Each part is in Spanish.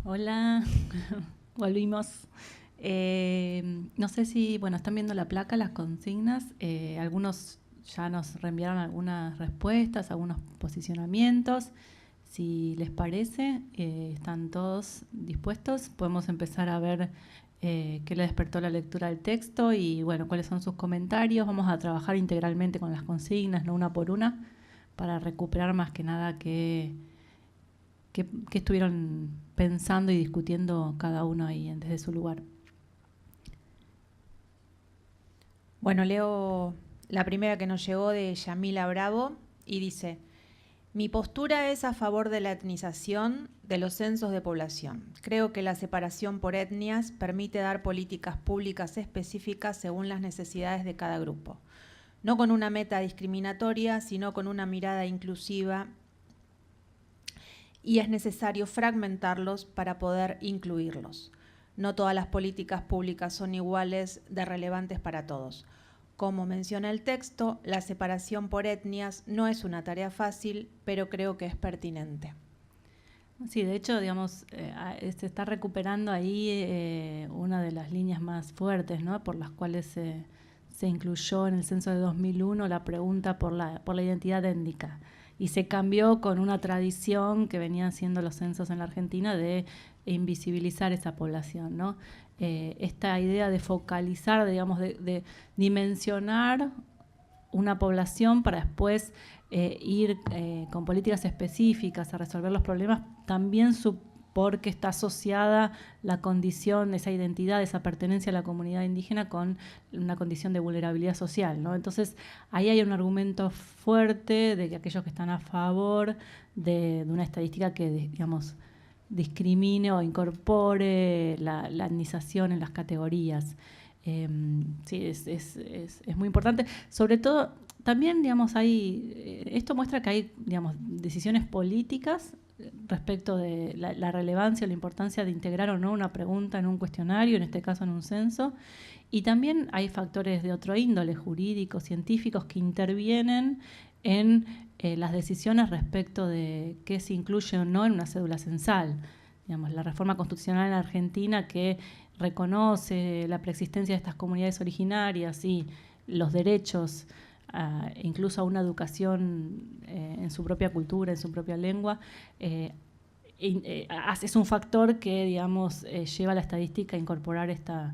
Hola, volvimos. No sé si, bueno, están viendo la placa, las consignas. Algunos ya nos reenviaron algunas respuestas, algunos posicionamientos. Si les parece, están todos dispuestos. Podemos empezar a ver qué le despertó la lectura del texto y, bueno, cuáles son sus comentarios. Vamos a trabajar integralmente con las consignas, no una por una, para recuperar más que nada qué estuvieron pensando y discutiendo cada uno ahí desde su lugar. Bueno, leo la primera que nos llegó de Yamila Bravo y dice: mi postura es a favor de la etnización de los censos de población. Creo que la separación por etnias permite dar políticas públicas específicas según las necesidades de cada grupo. No con una meta discriminatoria, sino con una mirada inclusiva, y es necesario fragmentarlos para poder incluirlos. No todas las políticas públicas son iguales de relevantes para todos. Como menciona el texto, la separación por etnias no es una tarea fácil, pero creo que es pertinente. Sí, de hecho, digamos, se está recuperando ahí una de las líneas más fuertes, ¿no? Por las cuales se incluyó en el censo de 2001 la pregunta por la identidad étnica. Y se cambió con una tradición que venían siendo los censos en la Argentina de invisibilizar esa población, ¿no? Esta idea de focalizar, digamos, de dimensionar una población para después ir con políticas específicas a resolver los problemas, también porque está asociada la condición, esa identidad, esa pertenencia a la comunidad indígena con una condición de vulnerabilidad social, ¿no? Entonces, ahí hay un argumento fuerte de que aquellos que están a favor de una estadística que, digamos, discrimine o incorpore la etnización en las categorías. Sí, es muy importante. Sobre todo, también, digamos, esto muestra que hay, digamos, decisiones políticas respecto de la relevancia o la importancia de integrar o no una pregunta en un cuestionario, en este caso en un censo. Y también hay factores de otro índole, jurídicos, científicos, que intervienen en las decisiones respecto de qué se incluye o no en una cédula censal. Digamos, la reforma constitucional en Argentina que reconoce la preexistencia de estas comunidades originarias y los derechos incluso a una educación en su propia cultura, en su propia lengua, es un factor que, digamos, lleva a la estadística a incorporar esta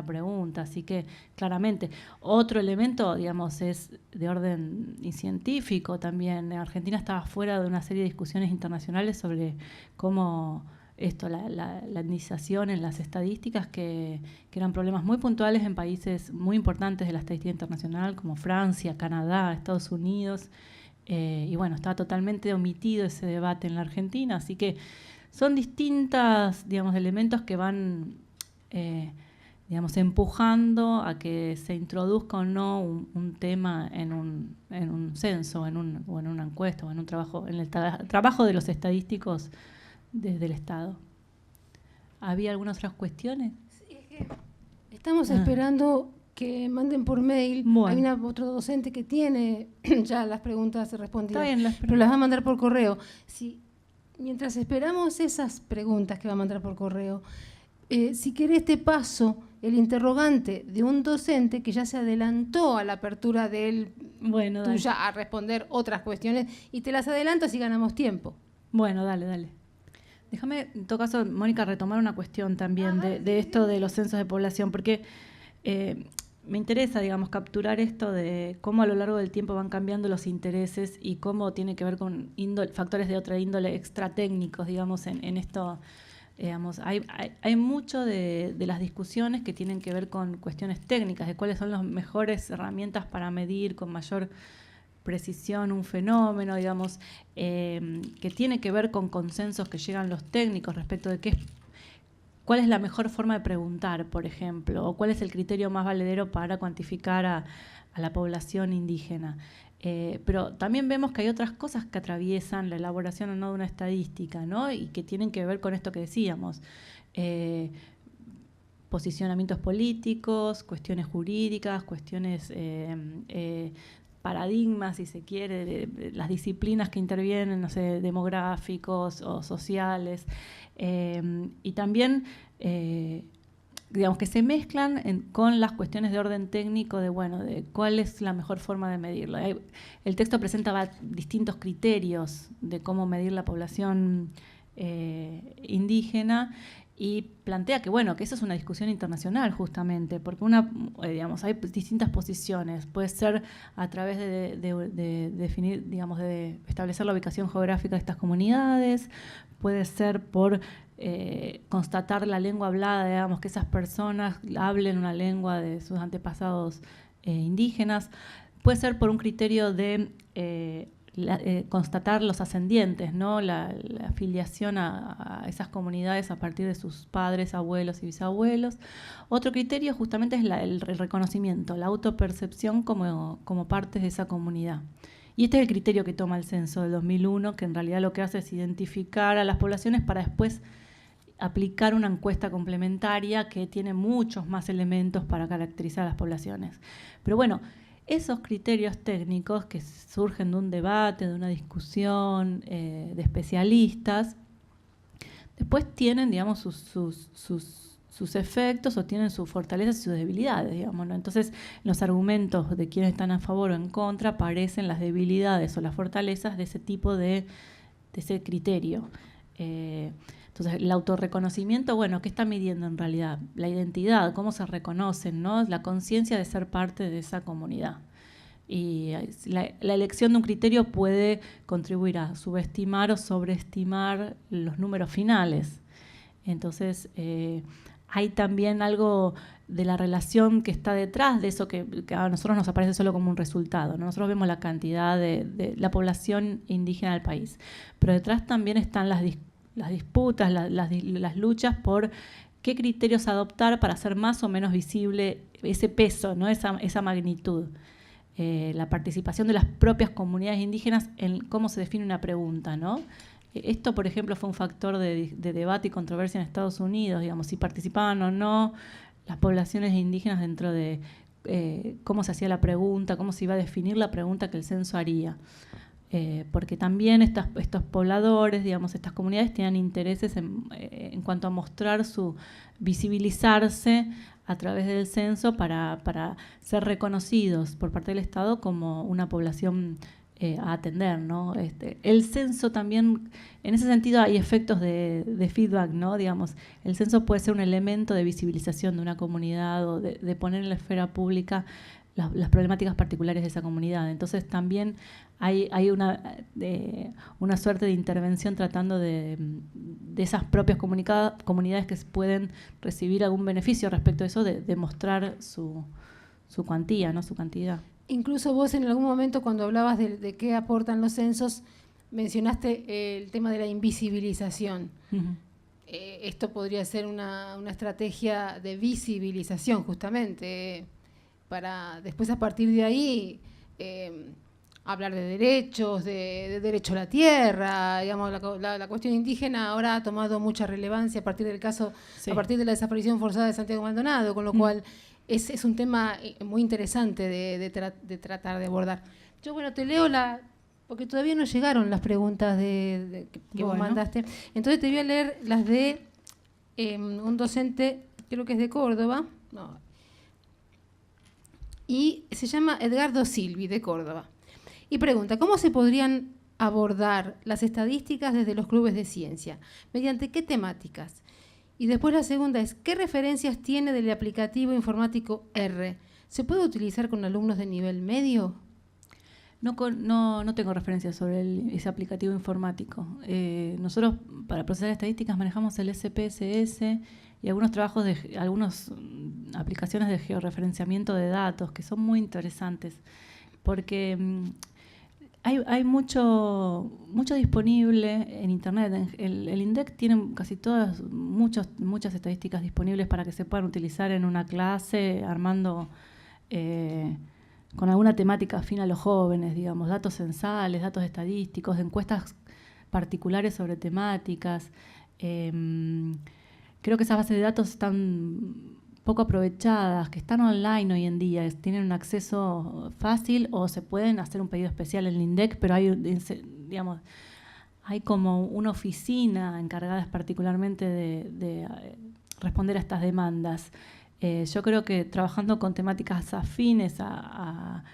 pregunta. Así que, claramente, otro elemento, digamos, es de orden científico también. Argentina estaba fuera de una serie de discusiones internacionales sobre cómo la etnización en las estadísticas, que eran problemas muy puntuales en países muy importantes de la estadística internacional, como Francia, Canadá, Estados Unidos. Y bueno, estaba totalmente omitido ese debate en la Argentina, así que son distintos, digamos, elementos que van, digamos, empujando a que se introduzca o no un tema en un censo, o en una encuesta, o en un trabajo, en el trabajo de los estadísticos desde el Estado. ¿Había algunas otras cuestiones? Sí, es que estamos esperando que manden por mail. Bueno. Hay otro docente que tiene ya las preguntas respondidas, Está bien, pero las va a mandar por correo. Mientras esperamos esas preguntas que va a mandar por correo, si querés te paso el interrogante de un docente que ya se adelantó a la apertura de él, tuya, a responder otras cuestiones, y te las adelanto así ganamos tiempo. Bueno, dale. Déjame, en todo caso, Mónica, retomar una cuestión también de esto de los censos de población, porque me interesa, digamos, capturar esto de cómo a lo largo del tiempo van cambiando los intereses y cómo tiene que ver con factores de otra índole extratécnicos, digamos, en esto. Digamos, hay mucho de las discusiones que tienen que ver con cuestiones técnicas, de cuáles son las mejores herramientas para medir con mayor precisión un fenómeno, digamos, que tiene que ver con consensos que llegan los técnicos respecto de cuál es la mejor forma de preguntar, por ejemplo, o cuál es el criterio más valedero para cuantificar a la población indígena. Pero también vemos que hay otras cosas que atraviesan la elaboración o no de una estadística, ¿no? Y que tienen que ver con esto que decíamos. Posicionamientos políticos, cuestiones jurídicas, cuestiones paradigmas, si se quiere, de las disciplinas que intervienen, no sé, demográficos o sociales, y también, digamos, que se mezclan con las cuestiones de orden técnico de cuál es la mejor forma de medirlo. El texto presenta distintos criterios de cómo medir la población indígena, y plantea que eso es una discusión internacional justamente, porque hay distintas posiciones. Puede ser a través de definir, digamos, de establecer la ubicación geográfica de estas comunidades, puede ser por constatar la lengua hablada, digamos, que esas personas hablen una lengua de sus antepasados indígenas, puede ser por un criterio de constatar los ascendientes, ¿no? La afiliación a esas comunidades a partir de sus padres, abuelos y bisabuelos. Otro criterio justamente es el reconocimiento, la autopercepción como partes de esa comunidad. Y este es el criterio que toma el censo del 2001, que en realidad lo que hace es identificar a las poblaciones para después aplicar una encuesta complementaria que tiene muchos más elementos para caracterizar a las poblaciones. Pero esos criterios técnicos que surgen de un debate, de una discusión de especialistas, después tienen, digamos, sus efectos o tienen sus fortalezas y sus debilidades, digamos, ¿no? Entonces, los argumentos de quienes están a favor o en contra aparecen las debilidades o las fortalezas de ese tipo de ese criterio. Entonces, el autorreconocimiento, ¿qué está midiendo en realidad? La identidad, cómo se reconocen, ¿no? La conciencia de ser parte de esa comunidad. Y la elección de un criterio puede contribuir a subestimar o sobreestimar los números finales. Entonces, hay también algo de la relación que está detrás de eso que a nosotros nos aparece solo como un resultado, ¿no? Nosotros vemos la cantidad de la población indígena del país, pero detrás también están las disputas, las luchas por qué criterios adoptar para hacer más o menos visible ese peso, ¿no? esa magnitud. La participación de las propias comunidades indígenas en cómo se define una pregunta, ¿no? Esto, por ejemplo, fue un factor de debate y controversia en Estados Unidos, digamos, si participaban o no las poblaciones indígenas dentro de cómo se hacía la pregunta, cómo se iba a definir la pregunta que el censo haría. Porque también estos pobladores, digamos, estas comunidades tienen intereses en cuanto a mostrar visibilizarse a través del censo para ser reconocidos por parte del Estado como una población a atender, ¿no? El censo también, en ese sentido hay efectos de feedback, ¿no? Digamos, el censo puede ser un elemento de visibilización de una comunidad o de poner en la esfera pública las problemáticas particulares de esa comunidad. Entonces también hay una suerte de intervención tratando de esas propias comunidades que pueden recibir algún beneficio respecto a eso, de mostrar su cuantía, ¿no? Su cantidad. Incluso vos en algún momento cuando hablabas de qué aportan los censos, mencionaste el tema de la invisibilización. Uh-huh. Esto podría ser una estrategia de visibilización justamente, para después a partir de ahí hablar de derechos, de derecho a la tierra, digamos, la cuestión indígena ahora ha tomado mucha relevancia a partir del caso, sí, a partir de la desaparición forzada de Santiago Maldonado, con lo cual es un tema muy interesante de tratar de abordar. Yo, te leo porque todavía no llegaron las preguntas que vos mandaste, entonces te voy a leer las de un docente, creo que es de Córdoba, y se llama Edgardo Silvi, de Córdoba. Y pregunta, ¿cómo se podrían abordar las estadísticas desde los clubes de ciencia? ¿Mediante qué temáticas? Y después la segunda es, ¿qué referencias tiene del aplicativo informático R? ¿Se puede utilizar con alumnos de nivel medio? No tengo referencias sobre ese aplicativo informático. Nosotros, para procesar estadísticas, manejamos el SPSS y algunas aplicaciones de georreferenciamiento de datos que son muy interesantes, porque hay mucho disponible en Internet. El INDEC tiene casi muchas estadísticas disponibles para que se puedan utilizar en una clase, armando con alguna temática afín a los jóvenes, digamos, datos censales, datos estadísticos, encuestas particulares sobre temáticas. Creo que esas bases de datos están poco aprovechadas, que están online hoy en día, tienen un acceso fácil o se pueden hacer un pedido especial en el INDEC, pero hay, digamos, hay como una oficina encargada particularmente de responder a estas demandas. Yo creo que trabajando con temáticas afines a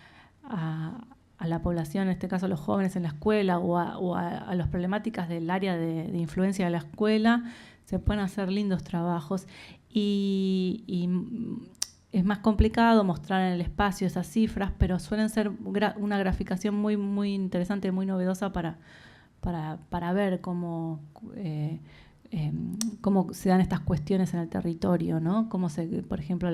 la población, en este caso a los jóvenes en la escuela o a las problemáticas del área de influencia de la escuela, se pueden hacer lindos trabajos y es más complicado mostrar en el espacio esas cifras, pero suelen ser una graficación muy, muy interesante, muy novedosa para ver cómo se dan estas cuestiones en el territorio, ¿no? Por ejemplo,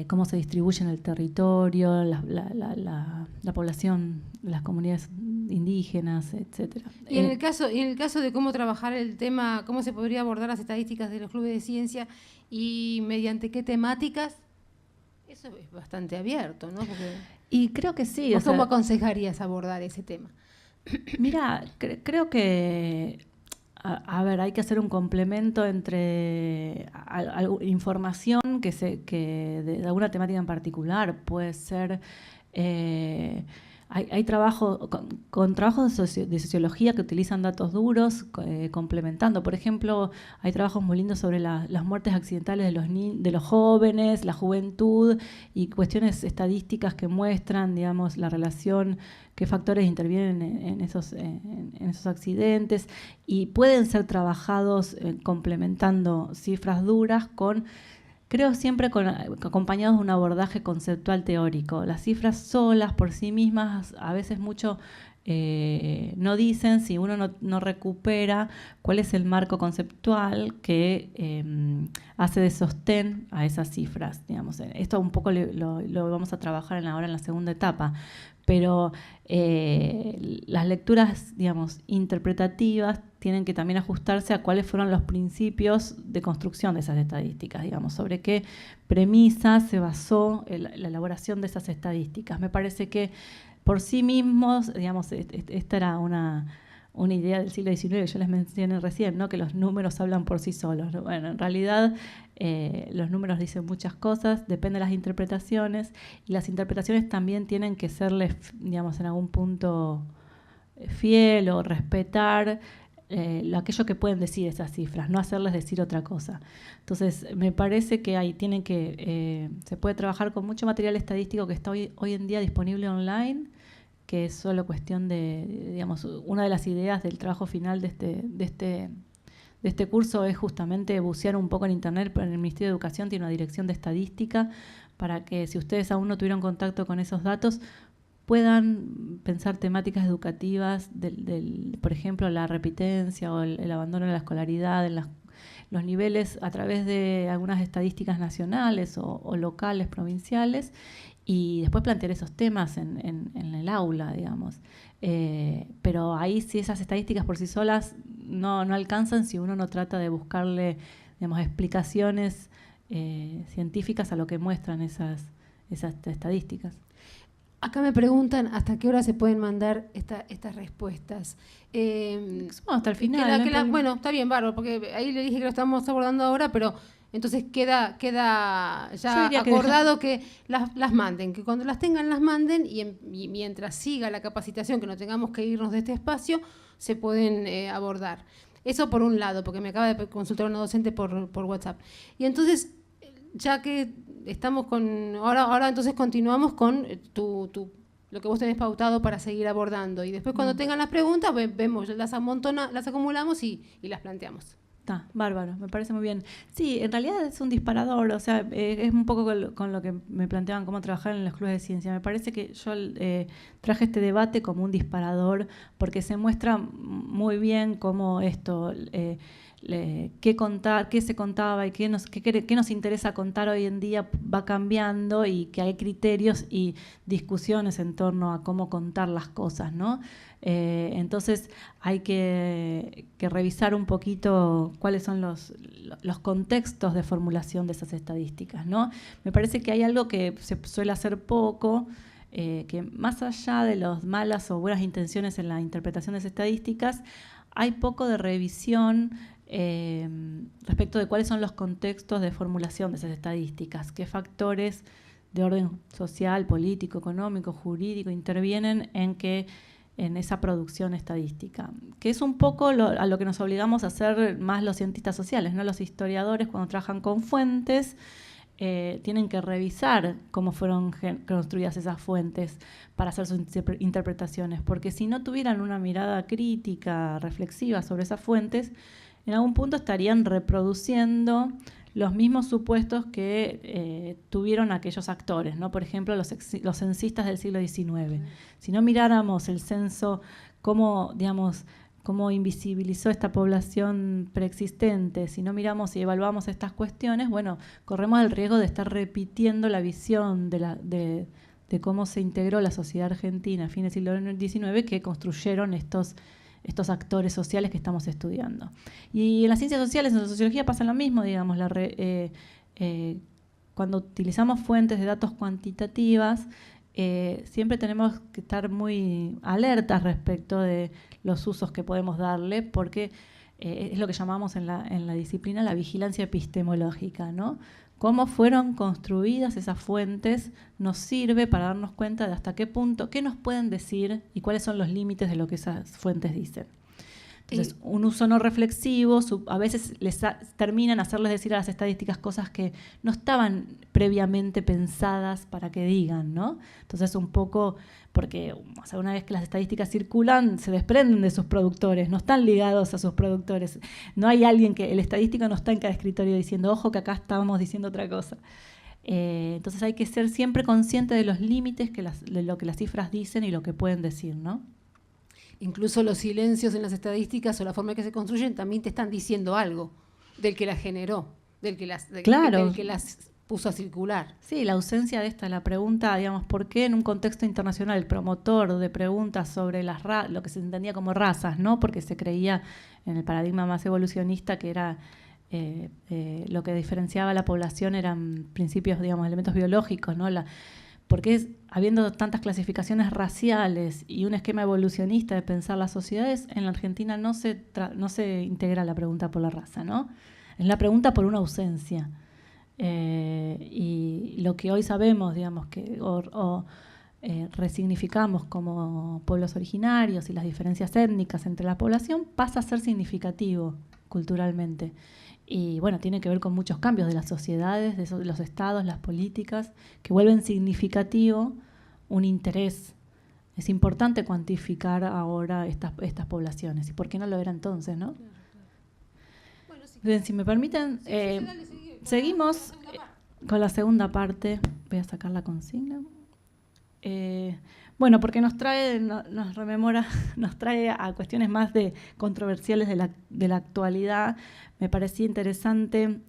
cómo se distribuye en el territorio, la población, las comunidades indígenas, etcétera. Y en el caso de cómo trabajar el tema, cómo se podría abordar las estadísticas de los clubes de ciencia y mediante qué temáticas, eso es bastante abierto, ¿no? Y creo que sí. ¿Cómo aconsejarías abordar ese tema? Mira, creo que a ver, hay que hacer un complemento entre información que de alguna temática en particular. Puede ser, hay trabajo con trabajos de sociología que utilizan datos duros, complementando. Por ejemplo, hay trabajos muy lindos sobre las muertes accidentales de los jóvenes, la juventud y cuestiones estadísticas que muestran, digamos, la relación, qué factores intervienen en esos accidentes, y pueden ser trabajados complementando cifras duras creo siempre acompañados de un abordaje conceptual teórico. Las cifras solas por sí mismas a veces mucho no dicen si uno no recupera cuál es el marco conceptual que hace de sostén a esas cifras. Digamos. Esto un poco lo vamos a trabajar ahora en la segunda etapa. Pero las lecturas, digamos, interpretativas tienen que también ajustarse a cuáles fueron los principios de construcción de esas estadísticas, digamos, sobre qué premisas se basó la elaboración de esas estadísticas. Me parece que por sí mismos, digamos, esta era una idea del siglo XIX que yo les mencioné recién, ¿no? Que los números hablan por sí solos. Bueno, en realidad los números dicen muchas cosas, depende de las interpretaciones, y las interpretaciones también tienen que serles, digamos, en algún punto fiel o respetar aquello que pueden decir esas cifras, no hacerles decir otra cosa. Entonces, me parece que ahí se puede trabajar con mucho material estadístico que está hoy en día disponible online, que es solo cuestión de, digamos, una de las ideas del trabajo final de este curso es justamente bucear un poco en Internet, pero en el Ministerio de Educación tiene una dirección de estadística para que, si ustedes aún no tuvieron contacto con esos datos, puedan pensar temáticas educativas, por ejemplo, la repitencia o el abandono de la escolaridad en los niveles a través de algunas estadísticas nacionales o locales, provinciales, y después plantear esos temas en el aula, digamos. Pero ahí sí esas estadísticas por sí solas no alcanzan si uno no trata de buscarle, digamos, explicaciones científicas a lo que muestran esas estadísticas. Acá me preguntan hasta qué hora se pueden mandar estas respuestas. Hasta el final. Bueno, está bien, bárbaro, porque ahí le dije que lo estamos abordando ahora, pero entonces queda ya acordado que las manden, que cuando las tengan las manden y mientras siga la capacitación, que no tengamos que irnos de este espacio, se pueden abordar. Eso por un lado, porque me acaba de consultar una docente por WhatsApp. Y entonces, ya que estamos ahora entonces continuamos con lo que vos tenés pautado para seguir abordando. Y después cuando tengan las preguntas, vemos, las acumulamos y las planteamos. Está, bárbaro, me parece muy bien. Sí, en realidad es un disparador, o sea, es un poco con lo que me planteaban cómo trabajar en los clubes de ciencia. Me parece que yo traje este debate como un disparador porque se muestra muy bien cómo esto, qué contar, qué se contaba y qué nos interesa contar hoy en día va cambiando, y que hay criterios y discusiones en torno a cómo contar las cosas, ¿no? Entonces hay que revisar un poquito cuáles son los contextos de formulación de esas estadísticas, ¿no? Me parece que hay algo que se suele hacer poco, que más allá de las malas o buenas intenciones en la interpretación de esas estadísticas, hay poco de revisión respecto de cuáles son los contextos de formulación de esas estadísticas, qué factores de orden social, político, económico, jurídico intervienen en esa producción estadística, que es un poco a lo que nos obligamos a hacer más los cientistas sociales, ¿no? Los historiadores, cuando trabajan con fuentes, tienen que revisar cómo fueron construidas esas fuentes para hacer sus interpretaciones, porque si no tuvieran una mirada crítica, reflexiva sobre esas fuentes, en algún punto estarían reproduciendo los mismos supuestos que tuvieron aquellos actores, ¿no? Por ejemplo, los censistas del siglo XIX. Si no miráramos el censo, cómo invisibilizó esta población preexistente, si no miramos y evaluamos estas cuestiones, bueno, corremos el riesgo de estar repitiendo la visión de cómo se integró la sociedad argentina a fines del siglo XIX que construyeron estos actores sociales que estamos estudiando. Y en las ciencias sociales, en la sociología pasa lo mismo, digamos, cuando utilizamos fuentes de datos cuantitativas, siempre tenemos que estar muy alertas respecto de los usos que podemos darle, porque es lo que llamamos en la disciplina la vigilancia epistemológica, ¿no? Cómo fueron construidas esas fuentes nos sirve para darnos cuenta de hasta qué punto, qué nos pueden decir y cuáles son los límites de lo que esas fuentes dicen. Entonces, un uso no reflexivo, a veces terminan hacerles decir a las estadísticas cosas que no estaban previamente pensadas para que digan, ¿no? Entonces, un poco, porque una vez que las estadísticas circulan, se desprenden de sus productores, no están ligados a sus productores. No hay alguien el estadístico no está en cada escritorio diciendo, ojo que acá estábamos diciendo otra cosa. Entonces, hay que ser siempre consciente de los límites de lo que las cifras dicen y lo que pueden decir, ¿no? Incluso los silencios en las estadísticas o la forma en que se construyen también te están diciendo algo del que las generó, del que las puso a circular. Sí, la ausencia de la pregunta, digamos, ¿por qué en un contexto internacional el promotor de preguntas sobre lo que se entendía como razas, ¿no? Porque se creía en el paradigma más evolucionista que era lo que diferenciaba a la población eran principios, digamos, elementos biológicos, ¿no? Porque habiendo tantas clasificaciones raciales y un esquema evolucionista de pensar las sociedades, en la Argentina no se integra la pregunta por la raza, ¿no? Es la pregunta por una ausencia. Y lo que hoy sabemos, digamos, resignificamos como pueblos originarios y las diferencias étnicas entre la población, pasa a ser significativo culturalmente. Y bueno, tiene que ver con muchos cambios de las sociedades, de los estados, las políticas, que vuelven significativo un interés. Es importante cuantificar ahora estas poblaciones. ¿Y por qué no lo era entonces, no? Bueno, bien, si me permiten, seguimos con la segunda parte. Voy a sacar la consigna. Bueno, porque nos trae a cuestiones más controversiales de la actualidad. Me parecía interesante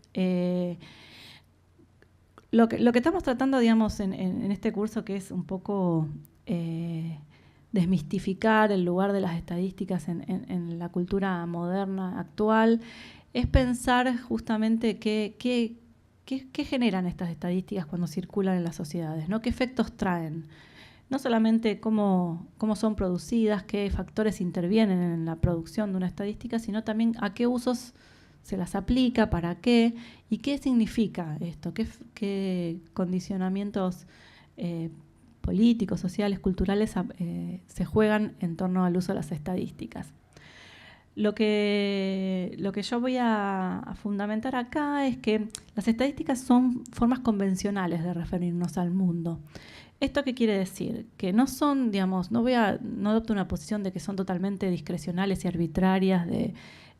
lo que estamos tratando, digamos, en este curso, que es un poco desmistificar el lugar de las estadísticas en la cultura moderna actual, es pensar justamente qué generan estas estadísticas cuando circulan en las sociedades, ¿no? ¿Qué efectos traen? No solamente cómo son producidas, qué factores intervienen en la producción de una estadística, sino también a qué usos se las aplica, para qué, y qué significa esto, qué condicionamientos políticos, sociales, culturales se juegan en torno al uso de las estadísticas. Lo que yo voy a fundamentar acá es que las estadísticas son formas convencionales de referirnos al mundo. ¿Esto qué quiere decir? Que no son, digamos, no adopto una posición de que son totalmente discrecionales y arbitrarias,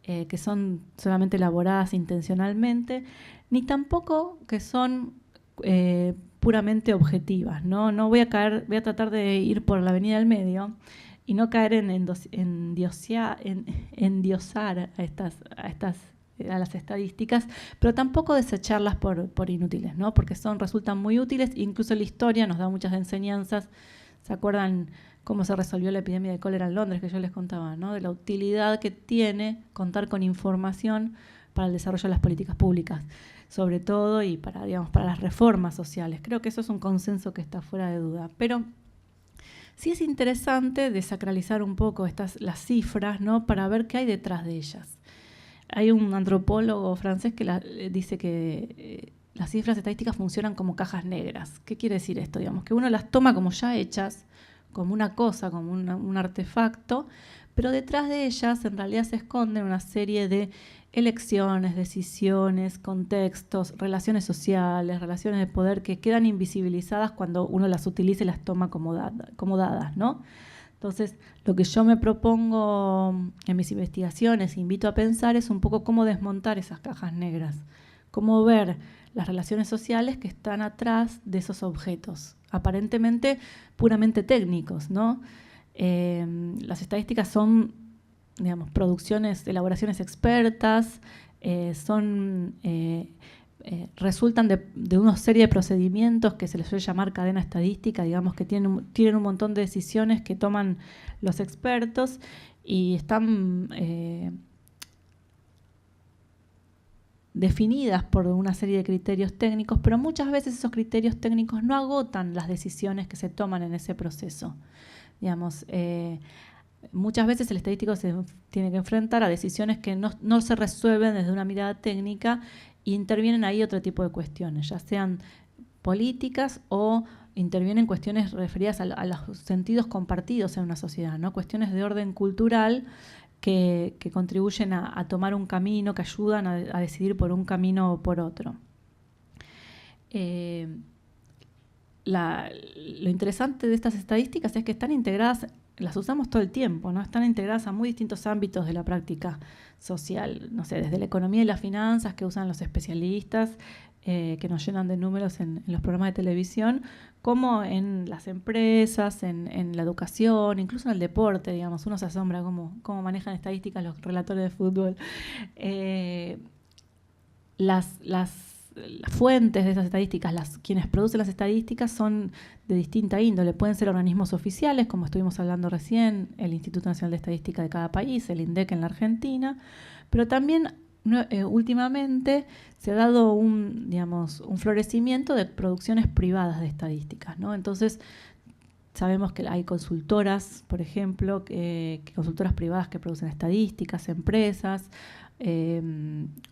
que son solamente elaboradas intencionalmente, ni tampoco que son puramente objetivas, ¿no? Voy a tratar de ir por la avenida del medio y no caer en endiosar a las estadísticas, pero tampoco desecharlas por inútiles, ¿no? Porque resultan muy útiles, incluso la historia nos da muchas enseñanzas. ¿Se acuerdan cómo se resolvió la epidemia de cólera en Londres, que yo les contaba, ¿no? De la utilidad que tiene contar con información para el desarrollo de las políticas públicas, sobre todo, y para las reformas sociales. Creo que eso es un consenso que está fuera de duda. Pero sí es interesante desacralizar un poco las cifras, ¿no? Para ver qué hay detrás de ellas. hay un antropólogo francés que dice que las cifras estadísticas funcionan como cajas negras. ¿Qué quiere decir esto? Digamos, que uno las toma como ya hechas, como una cosa, como un artefacto, pero detrás de ellas en realidad se esconden una serie de elecciones, decisiones, contextos, relaciones sociales, relaciones de poder que quedan invisibilizadas cuando uno las utiliza y las toma como dadas, ¿no? Entonces, lo que yo me propongo en mis investigaciones, invito a pensar, es un poco cómo desmontar esas cajas negras, cómo ver las relaciones sociales que están atrás de esos objetos, aparentemente puramente técnicos, ¿no? Las estadísticas son, digamos, elaboraciones expertas, resultan de una serie de procedimientos que se les suele llamar cadena estadística, digamos, que tienen un montón de decisiones que toman los expertos y están definidas por una serie de criterios técnicos, pero muchas veces esos criterios técnicos no agotan las decisiones que se toman en ese proceso. Digamos, muchas veces el estadístico se tiene que enfrentar a decisiones que no se resuelven desde una mirada técnica e intervienen ahí otro tipo de cuestiones, ya sean políticas o intervienen cuestiones referidas a los sentidos compartidos en una sociedad, ¿no? Cuestiones de orden cultural que contribuyen a tomar un camino, que ayudan a decidir por un camino o por otro. Lo interesante de estas estadísticas es que están integradas, las usamos todo el tiempo, ¿no? Están integradas a muy distintos ámbitos de la práctica social, no sé, desde la economía y las finanzas que usan los especialistas, que nos llenan de números en los programas de televisión, como en las empresas, en la educación, incluso en el deporte, digamos. Uno se asombra cómo manejan estadísticas los relatores de fútbol. Las fuentes de esas estadísticas, quienes producen las estadísticas son de distinta índole. Pueden ser organismos oficiales, como estuvimos hablando recién, el Instituto Nacional de Estadística de cada país, el INDEC en la Argentina, pero también últimamente se ha dado un florecimiento de producciones privadas de estadísticas, ¿no? Entonces, sabemos que hay consultoras, por ejemplo, consultoras privadas que producen estadísticas, empresas,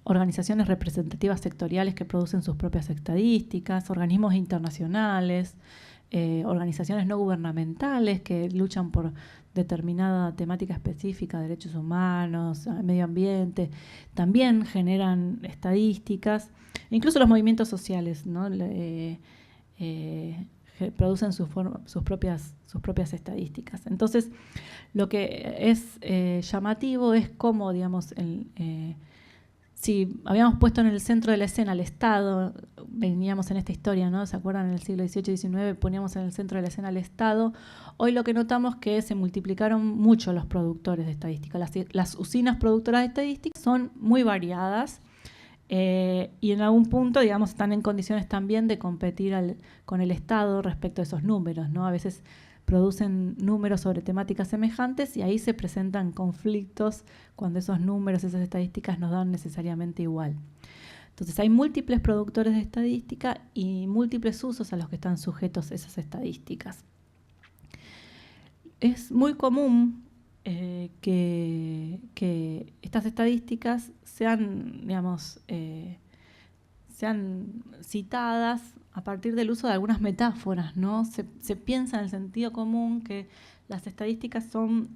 organizaciones representativas sectoriales que producen sus propias estadísticas, organismos internacionales, organizaciones no gubernamentales que luchan por determinada temática específica, derechos humanos, medio ambiente, también generan estadísticas. Incluso los movimientos sociales, ¿no? Producen sus propias estadísticas. Entonces, lo que es llamativo es cómo, digamos, si habíamos puesto en el centro de la escena al Estado, veníamos en esta historia, ¿no? ¿Se acuerdan? En el siglo XVIII y XIX poníamos en el centro de la escena al Estado. Hoy lo que notamos es que se multiplicaron mucho los productores de estadística. Las usinas productoras de estadística son muy variadas, y en algún punto, digamos, están en condiciones también de competir con el Estado respecto a esos números, ¿no? A veces producen números sobre temáticas semejantes y ahí se presentan conflictos cuando esos números, esas estadísticas nos dan necesariamente igual. Entonces hay múltiples productores de estadística y múltiples usos a los que están sujetos esas estadísticas. Es muy común que estas estadísticas sean citadas a partir del uso de algunas metáforas, ¿no? Se piensa en el sentido común que las estadísticas son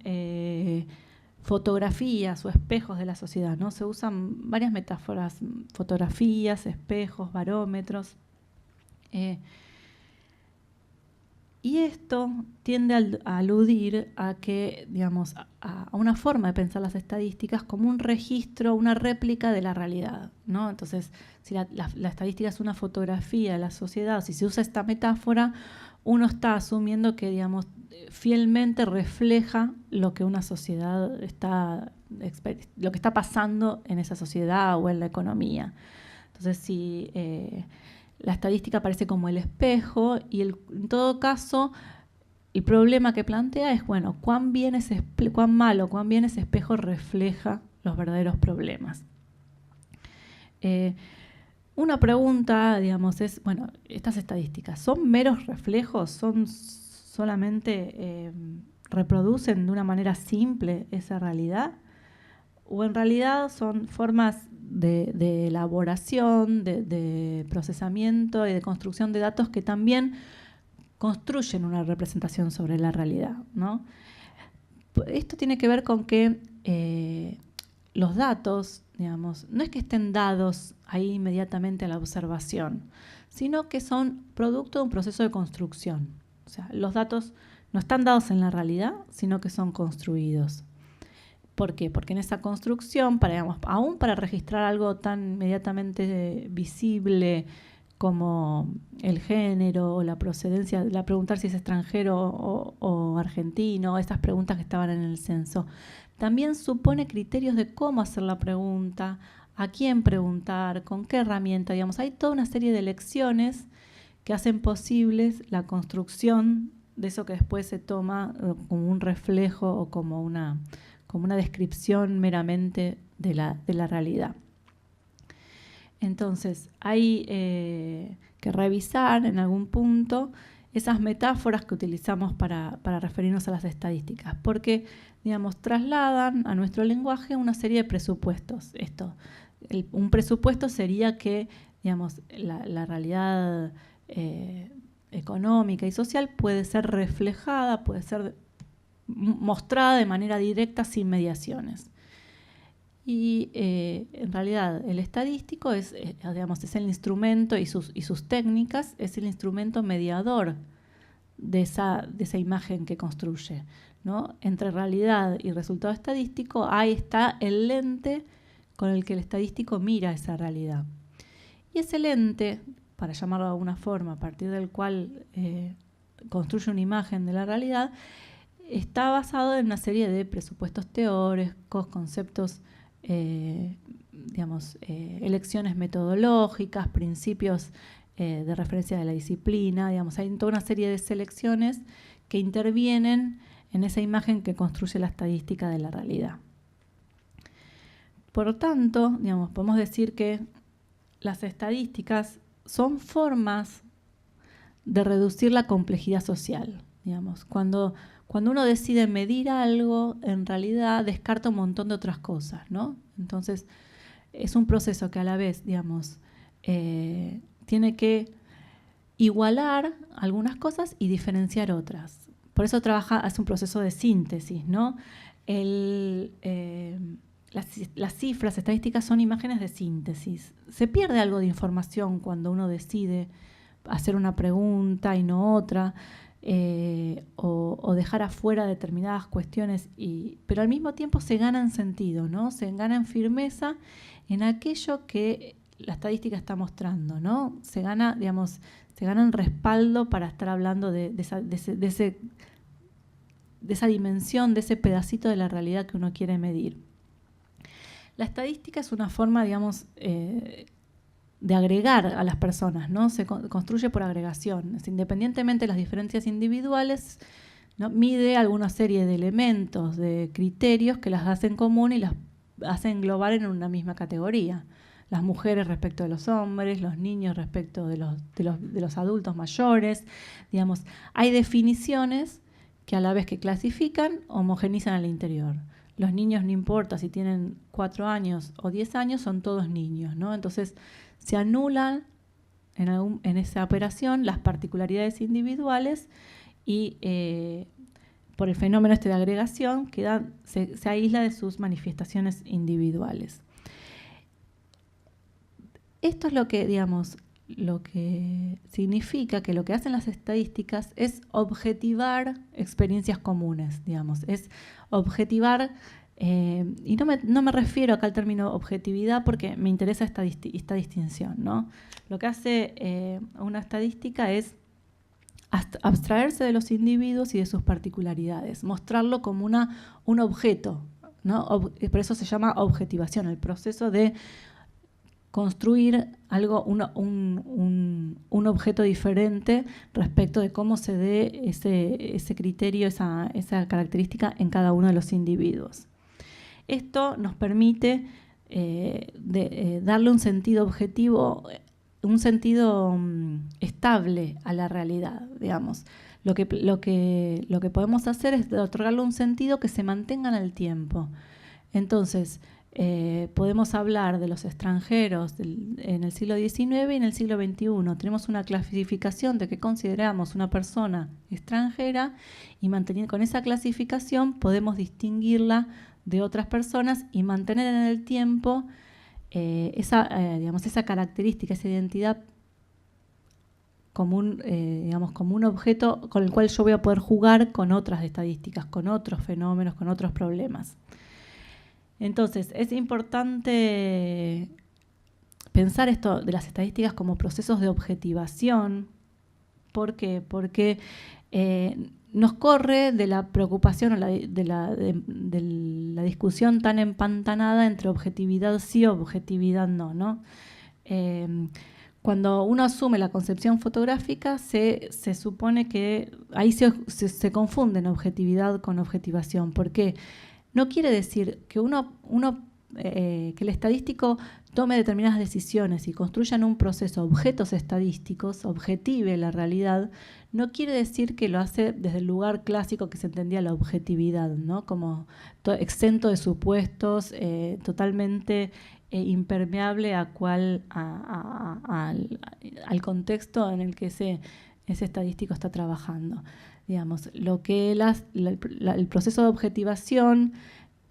fotografías o espejos de la sociedad, ¿no? Se usan varias metáforas, fotografías, espejos, barómetros. Y esto tiende a aludir a que, digamos, a una forma de pensar las estadísticas como un registro, una réplica de la realidad, ¿no? Entonces, si la estadística es una fotografía de la sociedad, o si se usa esta metáfora, uno está asumiendo que, digamos, fielmente refleja lo que una sociedad lo que está pasando en esa sociedad o en la economía. Entonces, si la estadística aparece como el espejo y en todo caso el problema que plantea es, bueno, cuán malo, cuán bien ese espejo refleja los verdaderos problemas. Una pregunta, digamos, es, bueno, estas estadísticas, ¿son meros reflejos? ¿Son solamente reproducen de una manera simple esa realidad? o en realidad son formas de elaboración, de procesamiento y de construcción de datos que también construyen una representación sobre la realidad, ¿no? Esto tiene que ver con que los datos, digamos, no es que estén dados ahí inmediatamente a la observación, sino que son producto de un proceso de construcción. O sea, los datos no están dados en la realidad, sino que son construidos. ¿Por qué? Porque en esa construcción, aún para registrar algo tan inmediatamente visible como el género o la procedencia, preguntar si es extranjero o argentino, estas preguntas que estaban en el censo, también supone criterios de cómo hacer la pregunta, a quién preguntar, con qué herramienta, digamos. Hay toda una serie de elecciones que hacen posibles la construcción de eso que después se toma como un reflejo o como una descripción meramente de la realidad. Entonces, hay que revisar en algún punto esas metáforas que utilizamos para referirnos a las estadísticas, porque, digamos, trasladan a nuestro lenguaje una serie de presupuestos. Un presupuesto sería que, digamos, la realidad económica y social puede ser reflejada, puede ser mostrada de manera directa sin mediaciones. Y en realidad el estadístico es el instrumento y sus técnicas, es el instrumento mediador de esa imagen que construye, ¿no? Entre realidad y resultado estadístico, ahí está el lente con el que el estadístico mira esa realidad. Y ese lente, para llamarlo de alguna forma, a partir del cual construye una imagen de la realidad, está basado en una serie de presupuestos teóricos, conceptos, elecciones metodológicas, principios de referencia de la disciplina. Digamos, hay toda una serie de selecciones que intervienen en esa imagen que construye la estadística de la realidad. Por lo tanto, digamos, podemos decir que las estadísticas son formas de reducir la complejidad social. Digamos, cuando uno decide medir algo, en realidad descarta un montón de otras cosas, ¿no? Entonces, es un proceso que a la vez, digamos, tiene que igualar algunas cosas y diferenciar otras. Por eso hace un proceso de síntesis, ¿no? Las cifras estadísticas son imágenes de síntesis. Se pierde algo de información cuando uno decide hacer una pregunta y no otra. O dejar afuera determinadas cuestiones, pero al mismo tiempo se gana en sentido, ¿no? Se gana en firmeza en aquello que la estadística está mostrando, ¿no? Se gana en respaldo para estar hablando de esa dimensión, de ese pedacito de la realidad que uno quiere medir. La estadística es una forma, digamos, de agregar a las personas, ¿no? Se construye por agregación. Independientemente de las diferencias individuales, ¿no? Mide alguna serie de elementos, de criterios que las hacen común y las hace englobar en una misma categoría. Las mujeres respecto de los hombres, los niños respecto de los adultos mayores. Digamos, hay definiciones que a la vez que clasifican, homogenizan al interior. Los niños, no importa si tienen 4 años o 10 años, son todos niños, ¿no? Entonces, se anulan en esa operación las particularidades individuales y por el fenómeno de agregación se aísla de sus manifestaciones individuales. Esto es lo que significa que lo que hacen las estadísticas es objetivar experiencias comunes, digamos, es objetivar. Y no me refiero acá al término objetividad porque me interesa esta distinción, ¿no? Lo que hace una estadística es abstraerse de los individuos y de sus particularidades, mostrarlo como un objeto, ¿no? Por eso se llama objetivación, el proceso de construir algo, un objeto diferente respecto de cómo se dé ese criterio, esa característica en cada uno de los individuos. Esto nos permite darle un sentido objetivo, un sentido estable a la realidad, digamos. Lo que podemos hacer es otorgarle un sentido que se mantenga en el tiempo. Entonces, podemos hablar de los extranjeros en el siglo XIX y en el siglo XXI. Tenemos una clasificación de que consideramos una persona extranjera y manteniendo con esa clasificación podemos distinguirla de otras personas y mantener en el tiempo esa característica, esa identidad como un objeto con el cual yo voy a poder jugar con otras estadísticas, con otros fenómenos, con otros problemas. Entonces, es importante pensar esto de las estadísticas como procesos de objetivación. ¿Por qué? Porque nos corre de la preocupación o de la discusión tan empantanada entre objetividad sí o objetividad no, ¿no? Cuando uno asume la concepción fotográfica, se supone que ahí se confunden objetividad con objetivación. ¿Por qué? No quiere decir que que el estadístico tome determinadas decisiones y construya en un proceso objetos estadísticos, objetive la realidad. No quiere decir que lo hace desde el lugar clásico que se entendía la objetividad, ¿no? Como exento de supuestos, totalmente impermeable al contexto en el que ese estadístico está trabajando. Digamos, lo que el proceso de objetivación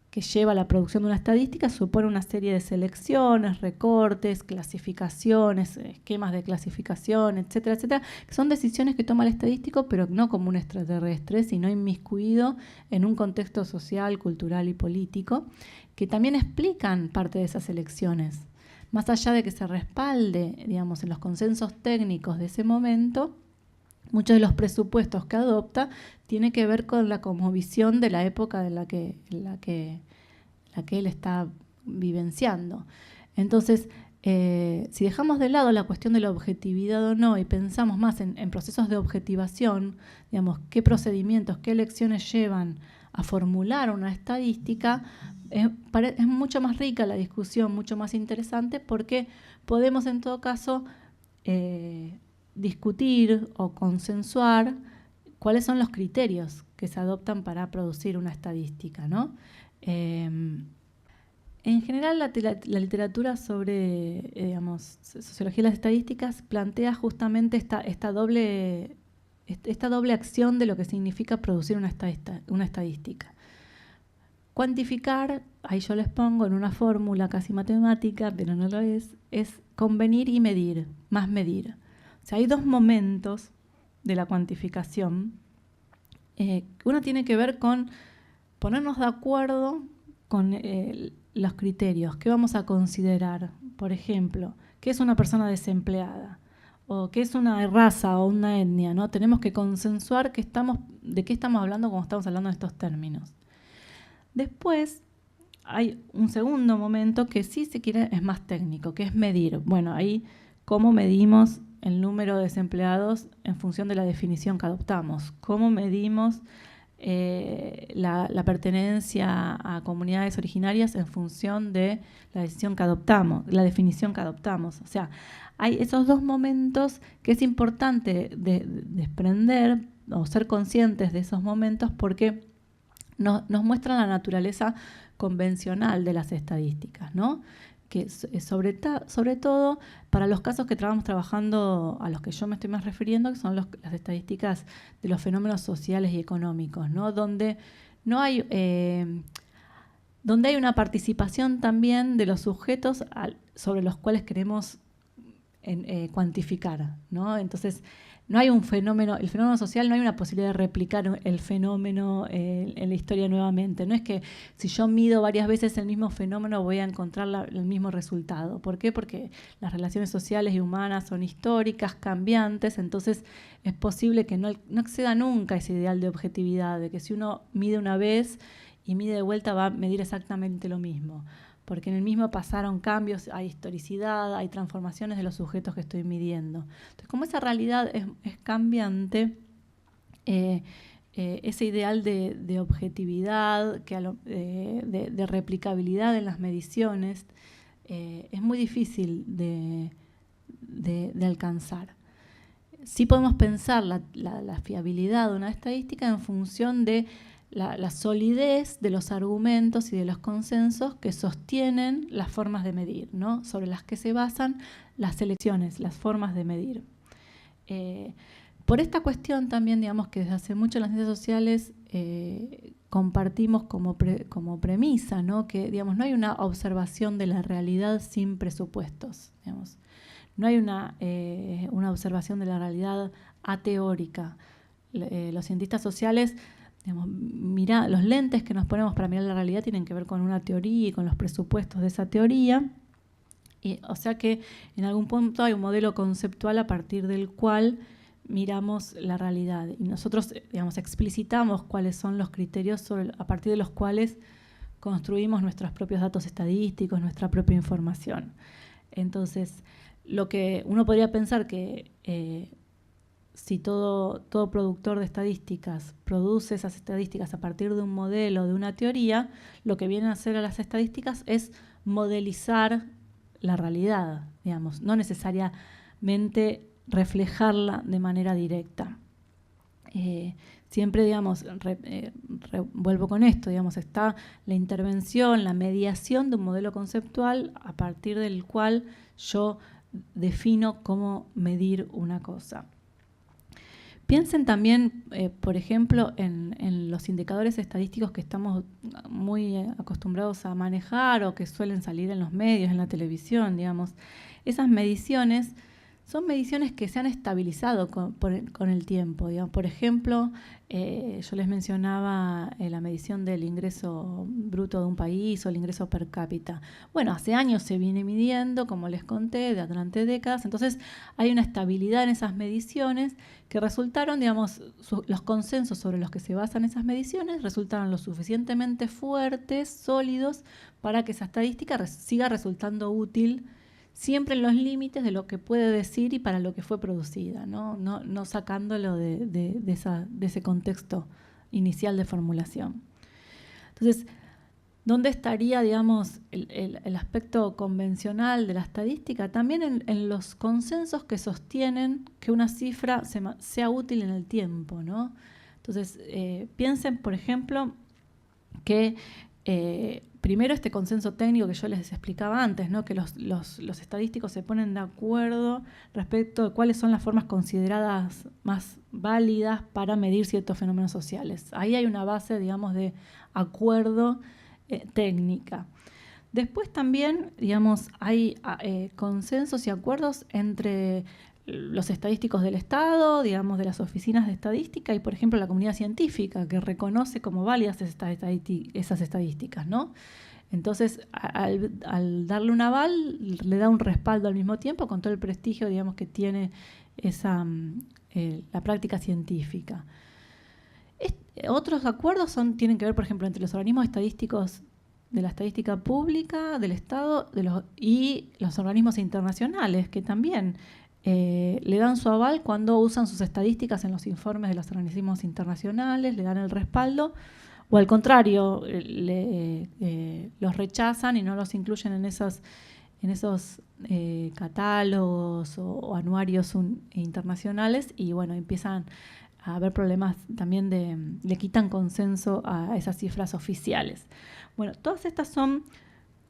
que lleva a la producción de una estadística supone una serie de selecciones, recortes, clasificaciones, esquemas de clasificación, etcétera, etcétera, que son decisiones que toma el estadístico, pero no como un extraterrestre, sino inmiscuido en un contexto social, cultural y político, que también explican parte de esas elecciones. Más allá de que se respalde, digamos, en los consensos técnicos de ese momento, muchos de los presupuestos que adopta tiene que ver con la cosmovisión de la época en la que él está vivenciando. Entonces, si dejamos de lado la cuestión de la objetividad o no y pensamos más en procesos de objetivación, digamos, qué procedimientos, qué elecciones llevan a formular una estadística, es mucho más rica la discusión, mucho más interesante, porque podemos en todo caso discutir o consensuar cuáles son los criterios que se adoptan para producir una estadística, ¿no? En general, la literatura sobre sociología de las estadísticas plantea justamente esta doble acción de lo que significa producir una estadística. Cuantificar, ahí yo les pongo en una fórmula casi matemática, pero no lo es convenir y medir, más medir. O sea, hay dos momentos de la cuantificación. Uno tiene que ver con ponernos de acuerdo con los criterios. ¿Qué vamos a considerar? Por ejemplo, ¿qué es una persona desempleada? ¿O qué es una raza o una etnia? ¿No? Tenemos que consensuar de qué estamos hablando cuando estamos hablando de estos términos. Después hay un segundo momento que sí, si quiere, es más técnico, que es medir. Bueno, ahí, ¿cómo medimos el número de desempleados en función de la definición que adoptamos? ¿Cómo medimos la pertenencia a comunidades originarias en función de la decisión que adoptamos, la definición que adoptamos? O sea, hay esos dos momentos que es importante desprender o ser conscientes de esos momentos, porque nos muestran la naturaleza convencional de las estadísticas, ¿no? Que sobre todo para los casos que estamos trabajando, a los que yo me estoy más refiriendo, que son las estadísticas de los fenómenos sociales y económicos, ¿no? Donde hay una participación también de los sujetos sobre los cuales queremos cuantificar, ¿no? Entonces, no hay el fenómeno social, no hay una posibilidad de replicar el fenómeno en la historia nuevamente. No es que si yo mido varias veces el mismo fenómeno voy a encontrar el mismo resultado. ¿Por qué? Porque las relaciones sociales y humanas son históricas, cambiantes, entonces es posible que no exceda nunca ese ideal de objetividad, de que si uno mide una vez y mide de vuelta va a medir exactamente lo mismo. Porque en el mismo pasaron cambios, hay historicidad, hay transformaciones de los sujetos que estoy midiendo. Entonces, como esa realidad es cambiante, ese ideal de objetividad, de replicabilidad en las mediciones, es muy difícil de alcanzar. Sí podemos pensar la fiabilidad de una estadística en función de la solidez de los argumentos y de los consensos que sostienen las formas de medir, ¿no? Sobre las que se basan las elecciones, las formas de medir. Por esta cuestión también, digamos que desde hace mucho en las ciencias sociales compartimos como premisa, ¿no? Que, digamos, no hay una observación de la realidad sin presupuestos, digamos. No hay una observación de la realidad ateórica. Los cientistas sociales, digamos, los lentes que nos ponemos para mirar la realidad tienen que ver con una teoría y con los presupuestos de esa teoría. O sea que en algún punto hay un modelo conceptual a partir del cual miramos la realidad. Y nosotros, digamos, explicitamos cuáles son los criterios a partir de los cuales construimos nuestros propios datos estadísticos, nuestra propia información. Entonces, lo que uno podría pensar que si todo productor de estadísticas produce esas estadísticas a partir de un modelo, de una teoría, lo que vienen a hacer a las estadísticas es modelizar la realidad, digamos, no necesariamente reflejarla de manera directa. Siempre, digamos, vuelvo con esto, digamos, está la intervención, la mediación de un modelo conceptual a partir del cual yo defino cómo medir una cosa. Piensen también, por ejemplo, en los indicadores estadísticos que estamos muy acostumbrados a manejar o que suelen salir en los medios, en la televisión, digamos. Esas mediciones son mediciones que se han estabilizado con el tiempo, digamos. Por ejemplo, yo les mencionaba la medición del ingreso bruto de un país o el ingreso per cápita. Bueno, hace años se viene midiendo, como les conté, durante décadas. Entonces, hay una estabilidad en esas mediciones que resultaron, digamos, los consensos sobre los que se basan esas mediciones resultaron lo suficientemente fuertes, sólidos, para que esa estadística siga resultando útil siempre en los límites de lo que puede decir y para lo que fue producida, no sacándolo de ese contexto inicial de formulación. Entonces, ¿dónde estaría, digamos, el aspecto convencional de la estadística? También en los consensos que sostienen que una cifra sea útil en el tiempo, ¿no? Entonces, piensen, por ejemplo, que primero este consenso técnico que yo les explicaba antes, ¿no? Que los estadísticos se ponen de acuerdo respecto de cuáles son las formas consideradas más válidas para medir ciertos fenómenos sociales. Ahí hay una base, digamos, de acuerdo técnica. Después también, digamos, hay consensos y acuerdos entre los estadísticos del Estado, digamos, de las oficinas de estadística y, por ejemplo, la comunidad científica, que reconoce como válidas esas estadísticas, ¿no? Entonces, al darle un aval, le da un respaldo al mismo tiempo con todo el prestigio, digamos, que tiene la práctica científica. Otros acuerdos tienen que ver, por ejemplo, entre los organismos estadísticos de la estadística pública, del Estado y los organismos internacionales, que también le dan su aval cuando usan sus estadísticas en los informes de los organismos internacionales, le dan el respaldo, o al contrario, los rechazan y no los incluyen en esos catálogos o anuarios internacionales, y bueno, empiezan a haber problemas también le quitan consenso a esas cifras oficiales. Bueno, todas estas son,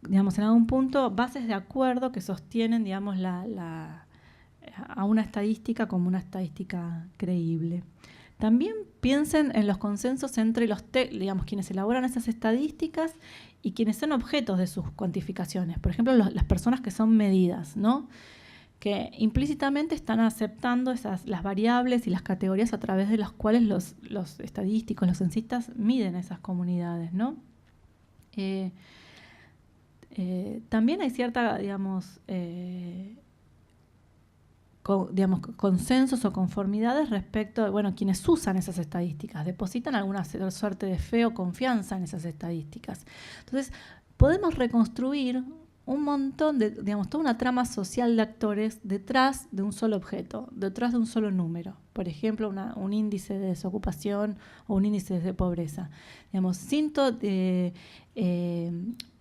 digamos, en algún punto bases de acuerdo que sostienen, digamos, a una estadística como una estadística creíble. También piensen en los consensos entre digamos, quienes elaboran esas estadísticas y quienes son objetos de sus cuantificaciones. Por ejemplo, las personas que son medidas, ¿no? Que implícitamente están aceptando las variables y las categorías a través de las cuales los estadísticos, los censistas miden esas comunidades, ¿no? También hay cierta, digamos, consensos o conformidades respecto de, bueno, quienes usan esas estadísticas, depositan alguna suerte de fe o confianza en esas estadísticas. Entonces, podemos reconstruir un montón de, digamos, toda una trama social de actores detrás de un solo objeto, detrás de un solo número. Por ejemplo, un índice de desocupación o un índice de pobreza. Digamos,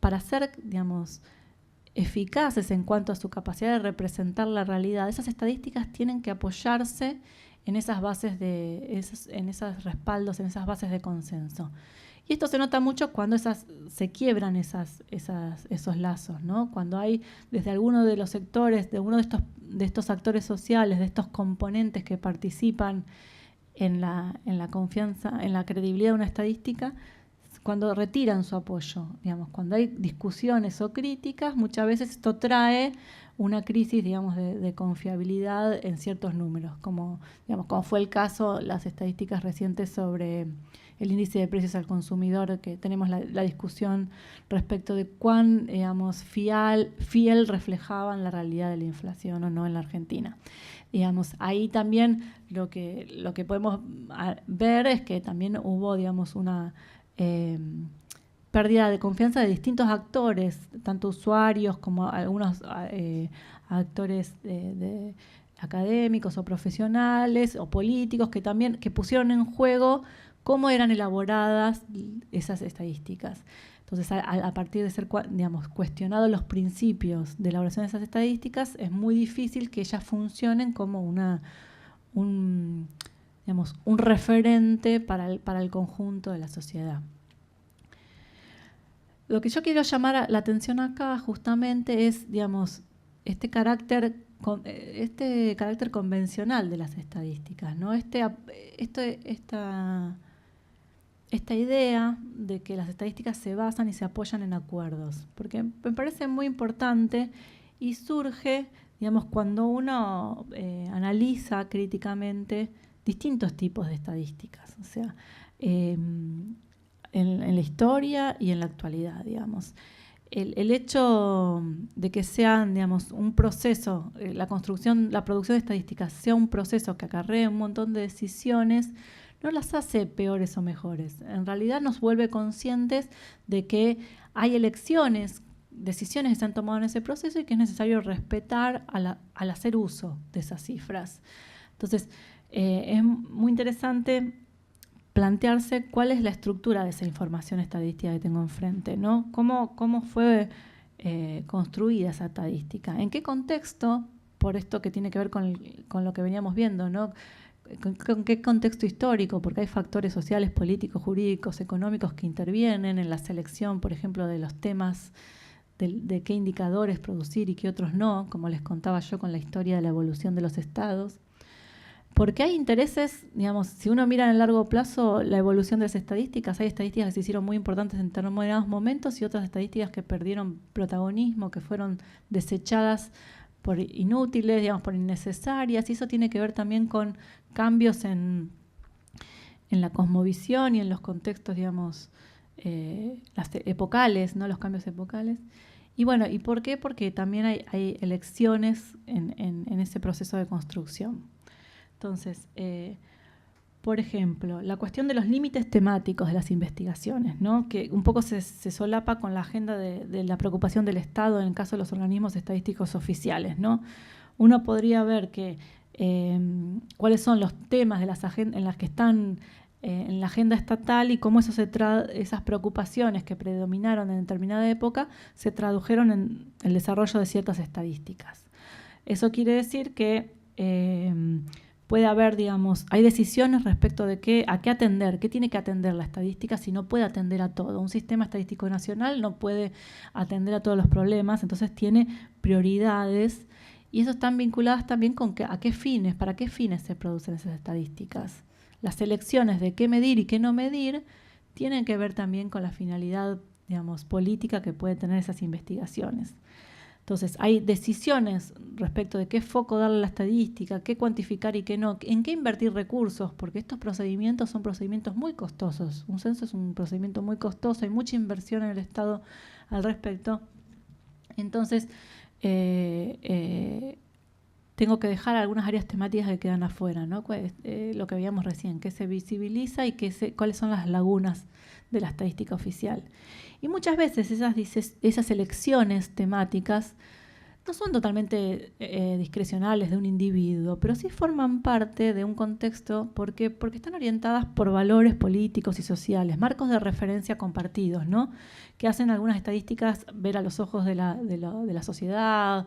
para ser, digamos, eficaces en cuanto a su capacidad de representar la realidad, esas estadísticas tienen que apoyarse en esas bases en esos respaldos, en esas bases de consenso. Y esto se nota mucho cuando se quiebran esos lazos, ¿no? Cuando hay desde alguno de los sectores, de uno de estos actores sociales, de estos componentes que participan en la confianza, en la credibilidad de una estadística, cuando retiran su apoyo, digamos, cuando hay discusiones o críticas, muchas veces esto trae una crisis, digamos, de confiabilidad en ciertos números, como fue el caso, las estadísticas recientes sobre el índice de precios al consumidor, que tenemos la discusión respecto de cuán, digamos, fiel reflejaban la realidad de la inflación o no en la Argentina. Digamos, ahí también lo que podemos ver es que también hubo, digamos, una pérdida de confianza de distintos actores, tanto usuarios como algunos actores de académicos o profesionales o políticos que pusieron en juego cómo eran elaboradas esas estadísticas. Entonces, a partir de ser, digamos, cuestionados los principios de elaboración de esas estadísticas, es muy difícil que ellas funcionen como un referente para el conjunto de la sociedad. Lo que yo quiero llamar la atención acá justamente es, digamos, este carácter convencional de las estadísticas, ¿no? Esta idea de que las estadísticas se basan y se apoyan en acuerdos, porque me parece muy importante y surge, digamos, cuando uno analiza críticamente distintos tipos de estadísticas, o sea, en la historia y en la actualidad, digamos. El hecho de que sean, digamos, un proceso, la producción de estadísticas sea un proceso que acarrea un montón de decisiones, no las hace peores o mejores. En realidad nos vuelve conscientes de que hay decisiones que se han tomado en ese proceso y que es necesario respetar al hacer uso de esas cifras. Entonces, es muy interesante plantearse cuál es la estructura de esa información estadística que tengo enfrente, ¿no? ¿Cómo fue construida esa estadística? ¿En qué contexto? Por esto que tiene que ver con lo que veníamos viendo, ¿no? ¿Con qué contexto histórico? Porque hay factores sociales, políticos, jurídicos, económicos que intervienen en la selección, por ejemplo, de los temas, de qué indicadores producir y qué otros no, como les contaba yo con la historia de la evolución de los estados. Porque hay intereses, digamos, si uno mira en el largo plazo la evolución de las estadísticas, hay estadísticas que se hicieron muy importantes en determinados momentos y otras estadísticas que perdieron protagonismo, que fueron desechadas por inútiles, digamos, por innecesarias, y eso tiene que ver también con cambios en la cosmovisión y en los contextos, digamos, epocales, ¿no? Los cambios epocales. Y bueno, ¿y por qué? Porque también hay elecciones en ese proceso de construcción. Entonces, por ejemplo, la cuestión de los límites temáticos de las investigaciones, ¿no? Que un poco se solapa con la agenda de la preocupación del Estado en el caso de los organismos estadísticos oficiales, ¿no? Uno podría ver que cuáles son los temas en las que están en la agenda estatal y cómo esas preocupaciones que predominaron en determinada época se tradujeron en el desarrollo de ciertas estadísticas. Eso quiere decir que puede haber, digamos, hay decisiones respecto de a qué atender, qué tiene que atender la estadística si no puede atender a todo. Un sistema estadístico nacional no puede atender a todos los problemas, entonces tiene prioridades y eso están vinculadas también con a qué fines, para qué fines se producen esas estadísticas. Las elecciones de qué medir y qué no medir tienen que ver también con la finalidad, digamos, política que pueden tener esas investigaciones. Entonces, hay decisiones respecto de qué foco darle a la estadística, qué cuantificar y qué no, en qué invertir recursos, porque estos procedimientos son procedimientos muy costosos. Un censo es un procedimiento muy costoso, hay mucha inversión en el Estado al respecto. Entonces, tengo que dejar algunas áreas temáticas que quedan afuera, ¿no? Lo que veíamos recién, qué se visibiliza y cuáles son las lagunas de la estadística oficial. Y muchas veces esas elecciones temáticas no son totalmente discrecionales de un individuo, pero sí forman parte de un contexto porque están orientadas por valores políticos y sociales, marcos de referencia compartidos, ¿no? Que hacen algunas estadísticas ver a los ojos de la sociedad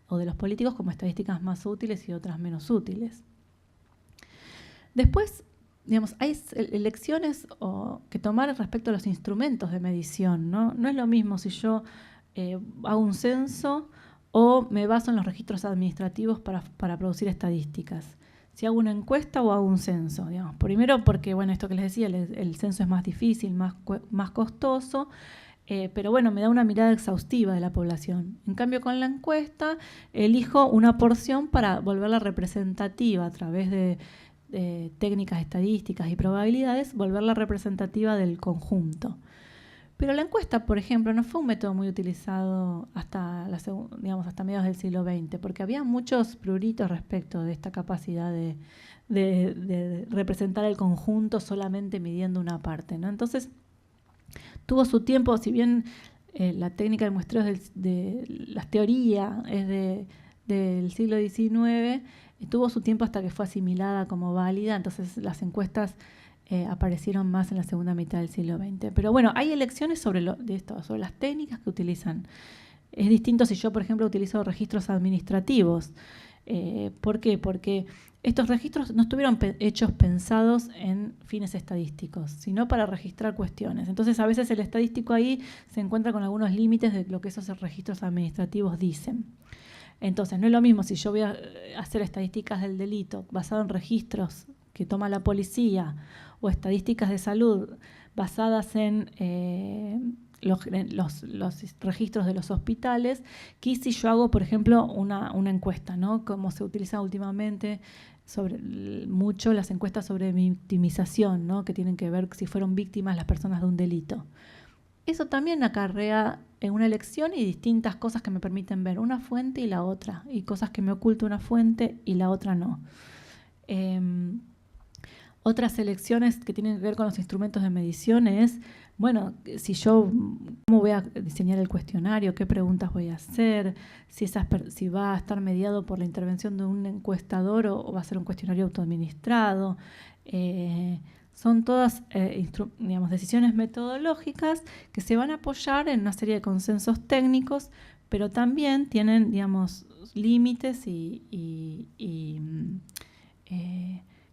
o de los políticos como estadísticas más útiles y otras menos útiles. Después, digamos, hay elecciones que tomar respecto a los instrumentos de medición, ¿no? No es lo mismo si yo hago un censo o me baso en los registros administrativos para producir estadísticas. Si hago una encuesta o hago un censo, digamos. Primero porque, bueno, esto que les decía, el censo es más difícil, más costoso, pero bueno, me da una mirada exhaustiva de la población. En cambio, con la encuesta, elijo una porción para volverla representativa a través de técnicas estadísticas y probabilidades, volverla representativa del conjunto. Pero la encuesta, por ejemplo, no fue un método muy utilizado hasta mediados del siglo XX, porque había muchos pruritos respecto de esta capacidad de representar el conjunto solamente midiendo una parte, ¿no? Entonces, tuvo su tiempo, si bien la técnica de muestreo de la teoría es del siglo XIX, tuvo su tiempo hasta que fue asimilada como válida, entonces las encuestas aparecieron más en la segunda mitad del siglo XX. Pero bueno, hay elecciones sobre las técnicas que utilizan. Es distinto si yo, por ejemplo, utilizo registros administrativos. ¿Por qué? Porque estos registros no estuvieron hechos pensados en fines estadísticos, sino para registrar cuestiones. Entonces, a veces el estadístico ahí se encuentra con algunos límites de lo que esos registros administrativos dicen. Entonces, no es lo mismo si yo voy a hacer estadísticas del delito basado en registros que toma la policía o estadísticas de salud basadas en los registros de los hospitales, que si yo hago, por ejemplo, una encuesta, ¿no? Como se utiliza últimamente mucho las encuestas sobre victimización, ¿no? Que tienen que ver si fueron víctimas las personas de un delito. Eso también acarrea en una elección y distintas cosas que me permiten ver una fuente y la otra, y cosas que me oculta una fuente y la otra no. Otras elecciones que tienen que ver con los instrumentos de medición es, bueno, cómo voy a diseñar el cuestionario, qué preguntas voy a hacer, si va a estar mediado por la intervención de un encuestador o va a ser un cuestionario autoadministrado. Son todas decisiones metodológicas que se van a apoyar en una serie de consensos técnicos, pero también tienen, límites y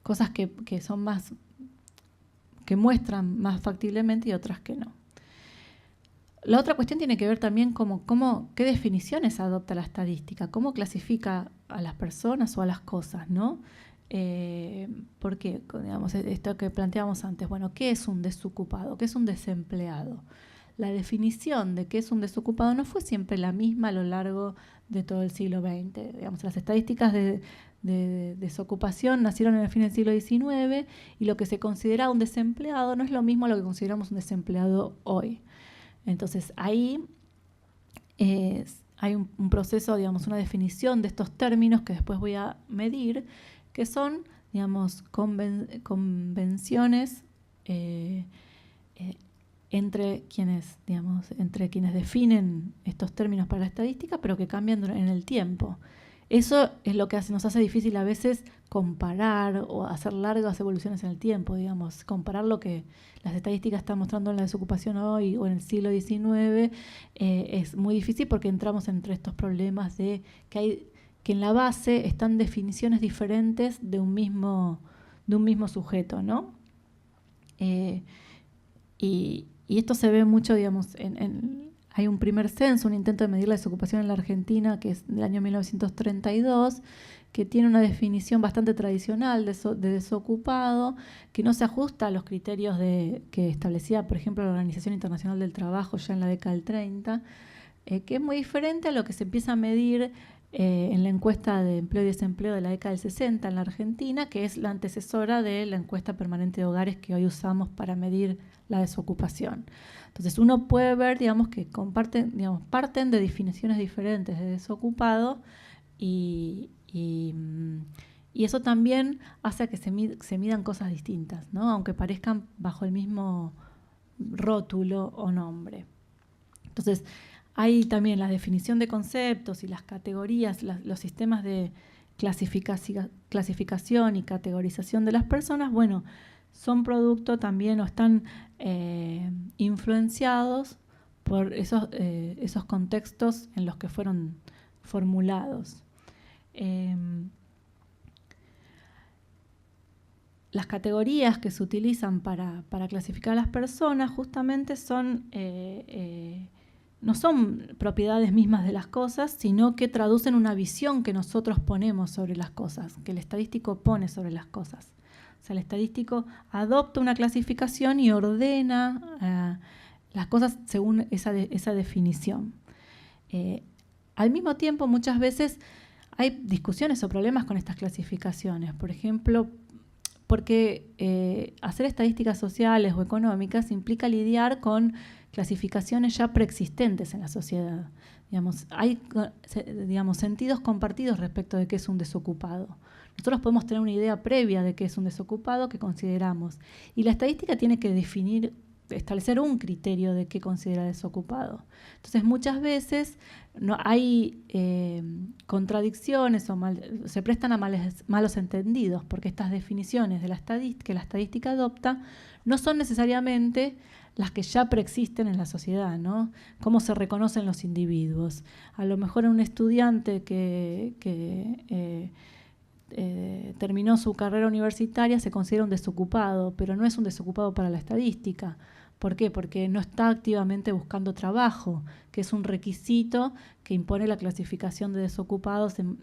cosas que son más, que muestran más factiblemente y otras que no. La otra cuestión tiene que ver también qué definiciones adopta la estadística, cómo clasifica a las personas o a las cosas, ¿no? Porque, esto que planteábamos antes, bueno, ¿qué es un desocupado? ¿Qué es un desempleado? La definición de qué es un desocupado no fue siempre la misma a lo largo de todo el siglo XX. Las estadísticas de desocupación nacieron en el fin del siglo XIX y lo que se considera un desempleado no es lo mismo a lo que consideramos un desempleado hoy. Entonces, ahí hay un proceso, una definición de estos términos que después voy a medir, que son, convenciones entre quienes definen estos términos para la estadística, pero que cambian en el tiempo. Eso es lo que nos hace difícil a veces comparar o hacer largas evoluciones en el tiempo, comparar lo que las estadísticas están mostrando en la desocupación hoy o en el siglo XIX es muy difícil porque entramos entre estos problemas de que en la base están definiciones diferentes de un mismo sujeto, ¿no? Y esto se ve mucho, hay un primer censo, un intento de medir la desocupación en la Argentina, que es del año 1932, que tiene una definición bastante tradicional de desocupado, que no se ajusta a los criterios que establecía, por ejemplo, la Organización Internacional del Trabajo ya en la década del 30, que es muy diferente a lo que se empieza a medir en la encuesta de empleo y desempleo de la década del 60 en la Argentina, que es la antecesora de la encuesta permanente de hogares que hoy usamos para medir la desocupación. Entonces uno puede ver, que parten de definiciones diferentes de desocupado y eso también hace que se midan cosas distintas, ¿no? Aunque parezcan bajo el mismo rótulo o nombre. Entonces, hay también la definición de conceptos y las categorías, los sistemas de clasificación y categorización de las personas, son producto también o están influenciados por esos contextos en los que fueron formulados. las categorías que se utilizan para clasificar a las personas justamente son, no son propiedades mismas de las cosas, sino que traducen una visión que nosotros ponemos sobre las cosas, que el estadístico pone sobre las cosas. O sea, el estadístico adopta una clasificación y ordena las cosas según esa definición. Al mismo tiempo, muchas veces hay discusiones o problemas con estas clasificaciones. Por ejemplo, porque hacer estadísticas sociales o económicas implica lidiar con clasificaciones ya preexistentes en la sociedad. Hay sentidos compartidos respecto de qué es un desocupado. Nosotros podemos tener una idea previa de qué es un desocupado que consideramos. Y la estadística tiene que establecer un criterio de qué considera desocupado. Entonces, muchas veces no hay contradicciones o se prestan a malos entendidos, porque estas definiciones de que la estadística adopta no son necesariamente las que ya preexisten en la sociedad, ¿no? Cómo se reconocen los individuos. A lo mejor un estudiante que terminó su carrera universitaria se considera un desocupado, pero no es un desocupado para la estadística. ¿Por qué? Porque no está activamente buscando trabajo, que es un requisito que impone la clasificación de desocupados en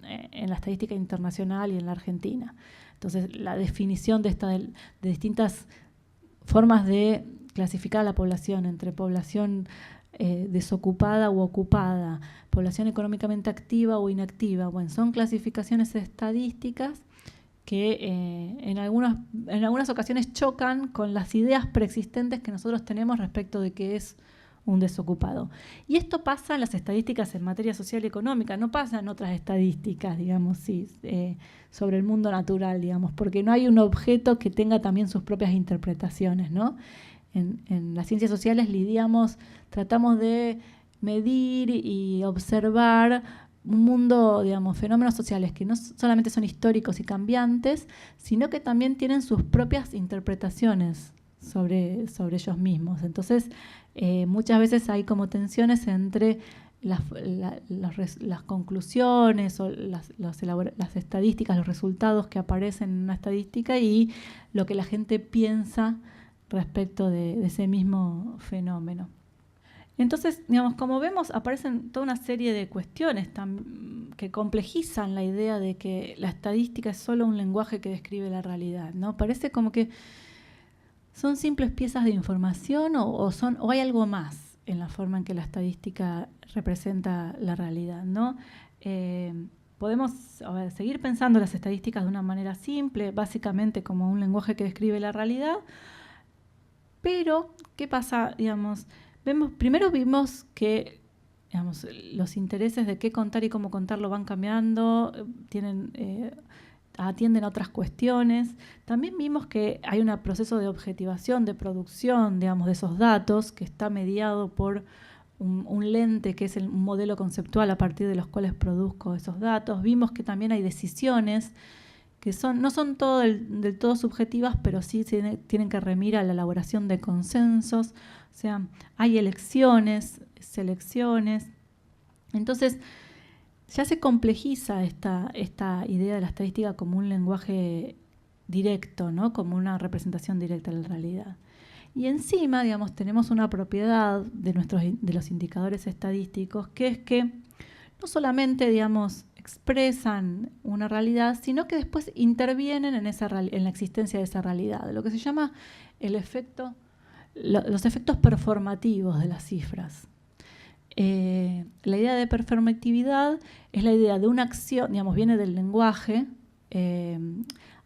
la estadística internacional y en la Argentina. Entonces, la definición de distintas formas de clasificar a la población, entre población desocupada u ocupada, población económicamente activa o inactiva, bueno, son clasificaciones estadísticas que en algunas ocasiones chocan con las ideas preexistentes que nosotros tenemos respecto de qué es un desocupado. Y esto pasa en las estadísticas en materia social y económica, no pasa en otras estadísticas, digamos, sobre el mundo natural, digamos, porque no hay un objeto que tenga también sus propias interpretaciones, ¿no? En las ciencias sociales tratamos de medir y observar un mundo, digamos, fenómenos sociales que no solamente son históricos y cambiantes, sino que también tienen sus propias interpretaciones sobre ellos mismos. Entonces, muchas veces hay como tensiones entre las conclusiones o las estadísticas, los resultados que aparecen en una estadística y lo que la gente piensa respecto de ese mismo fenómeno. Entonces, digamos, como vemos, aparecen toda una serie de cuestiones que complejizan la idea de que la estadística es solo un lenguaje que describe la realidad, ¿no? Parece como que son simples piezas de información o hay algo más en la forma en que la estadística representa la realidad, ¿no? Podemos seguir pensando las estadísticas de una manera simple, básicamente como un lenguaje que describe la realidad, pero, ¿qué pasa? Digamos, primero vimos que, digamos, los intereses de qué contar y cómo contarlo van cambiando, atienden a otras cuestiones. También vimos que hay un proceso de objetivación, de producción, digamos, de esos datos, que está mediado por un lente que es un modelo conceptual a partir de los cuales produzco esos datos. Vimos que también hay decisiones que no son del todo subjetivas, pero sí tienen que remir a la elaboración de consensos. O sea, hay elecciones, selecciones. Entonces, ya se complejiza esta idea de la estadística como un lenguaje directo, ¿no? Como una representación directa de la realidad. Y encima, digamos, tenemos una propiedad de los indicadores estadísticos, que es que no solamente, digamos, expresan una realidad, sino que después intervienen en la existencia de esa realidad, lo que se llama los efectos performativos de las cifras. La idea de performatividad es la idea de una acción, digamos, viene del lenguaje,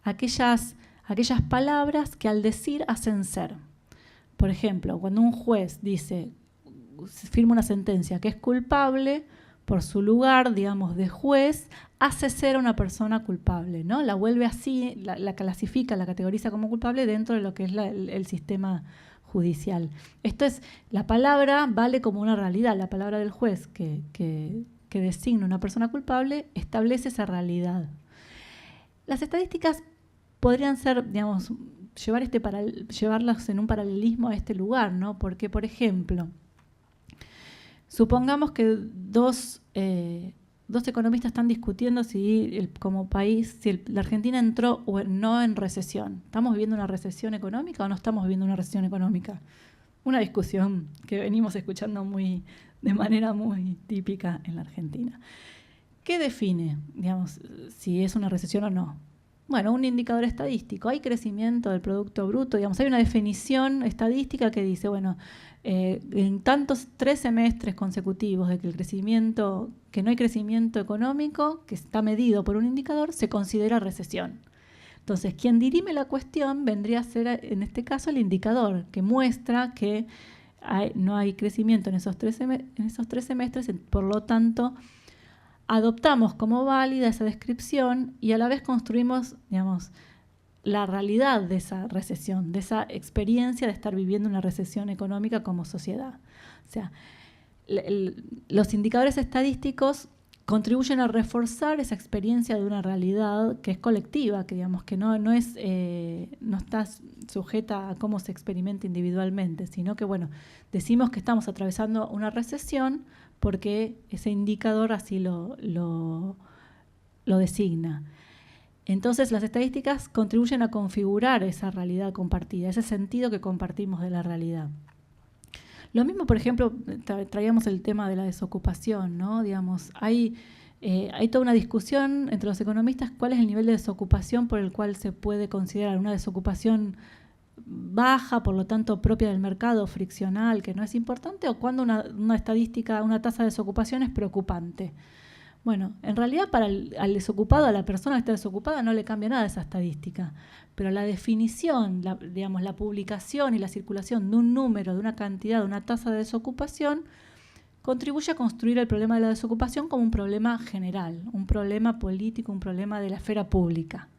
aquellas palabras que al decir hacen ser. Por ejemplo, cuando un juez firma una sentencia que es culpable, por su lugar, digamos, de juez, hace ser a una persona culpable, ¿no? La vuelve así, la clasifica, la categoriza como culpable dentro de lo que es el sistema judicial. Esto es, la palabra vale como una realidad, la palabra del juez que designa una persona culpable establece esa realidad. Las estadísticas podrían ser, digamos, llevarlas en un paralelismo a este lugar, ¿no? Porque, por ejemplo, supongamos que dos dos economistas están discutiendo si como país, si la Argentina entró o no en recesión. ¿Estamos viviendo una recesión económica o no estamos viviendo una recesión económica? Una discusión que venimos escuchando de manera muy típica en la Argentina. ¿Qué define, digamos, si es una recesión o no? Bueno, un indicador estadístico. Hay crecimiento del Producto Bruto, digamos, hay una definición estadística que dice, bueno, en tantos 3 semestres consecutivos de que no hay crecimiento económico, que está medido por un indicador, se considera recesión. Entonces, quien dirime la cuestión vendría a ser, en este caso, el indicador, que muestra que no hay crecimiento en esos 3 semestres, por lo tanto, adoptamos como válida esa descripción y a la vez construimos, digamos, la realidad de esa recesión, de esa experiencia de estar viviendo una recesión económica como sociedad. O sea, los indicadores estadísticos contribuyen a reforzar esa experiencia de una realidad que es colectiva, que digamos que no está sujeta a cómo se experimenta individualmente, sino que bueno, decimos que estamos atravesando una recesión porque ese indicador así lo designa. Entonces, las estadísticas contribuyen a configurar esa realidad compartida, ese sentido que compartimos de la realidad. Lo mismo, por ejemplo, traíamos el tema de la desocupación, ¿no? Digamos, hay toda una discusión entre los economistas cuál es el nivel de desocupación por el cual se puede considerar una desocupación baja, por lo tanto propia del mercado, friccional, que no es importante, o cuando una estadística, una tasa de desocupación es preocupante. Bueno, en realidad al desocupado, a la persona que está desocupada, no le cambia nada esa estadística, pero la definición, la publicación y la circulación de un número, de una cantidad, de una tasa de desocupación, contribuye a construir el problema de la desocupación como un problema general, un problema político, un problema de la esfera pública.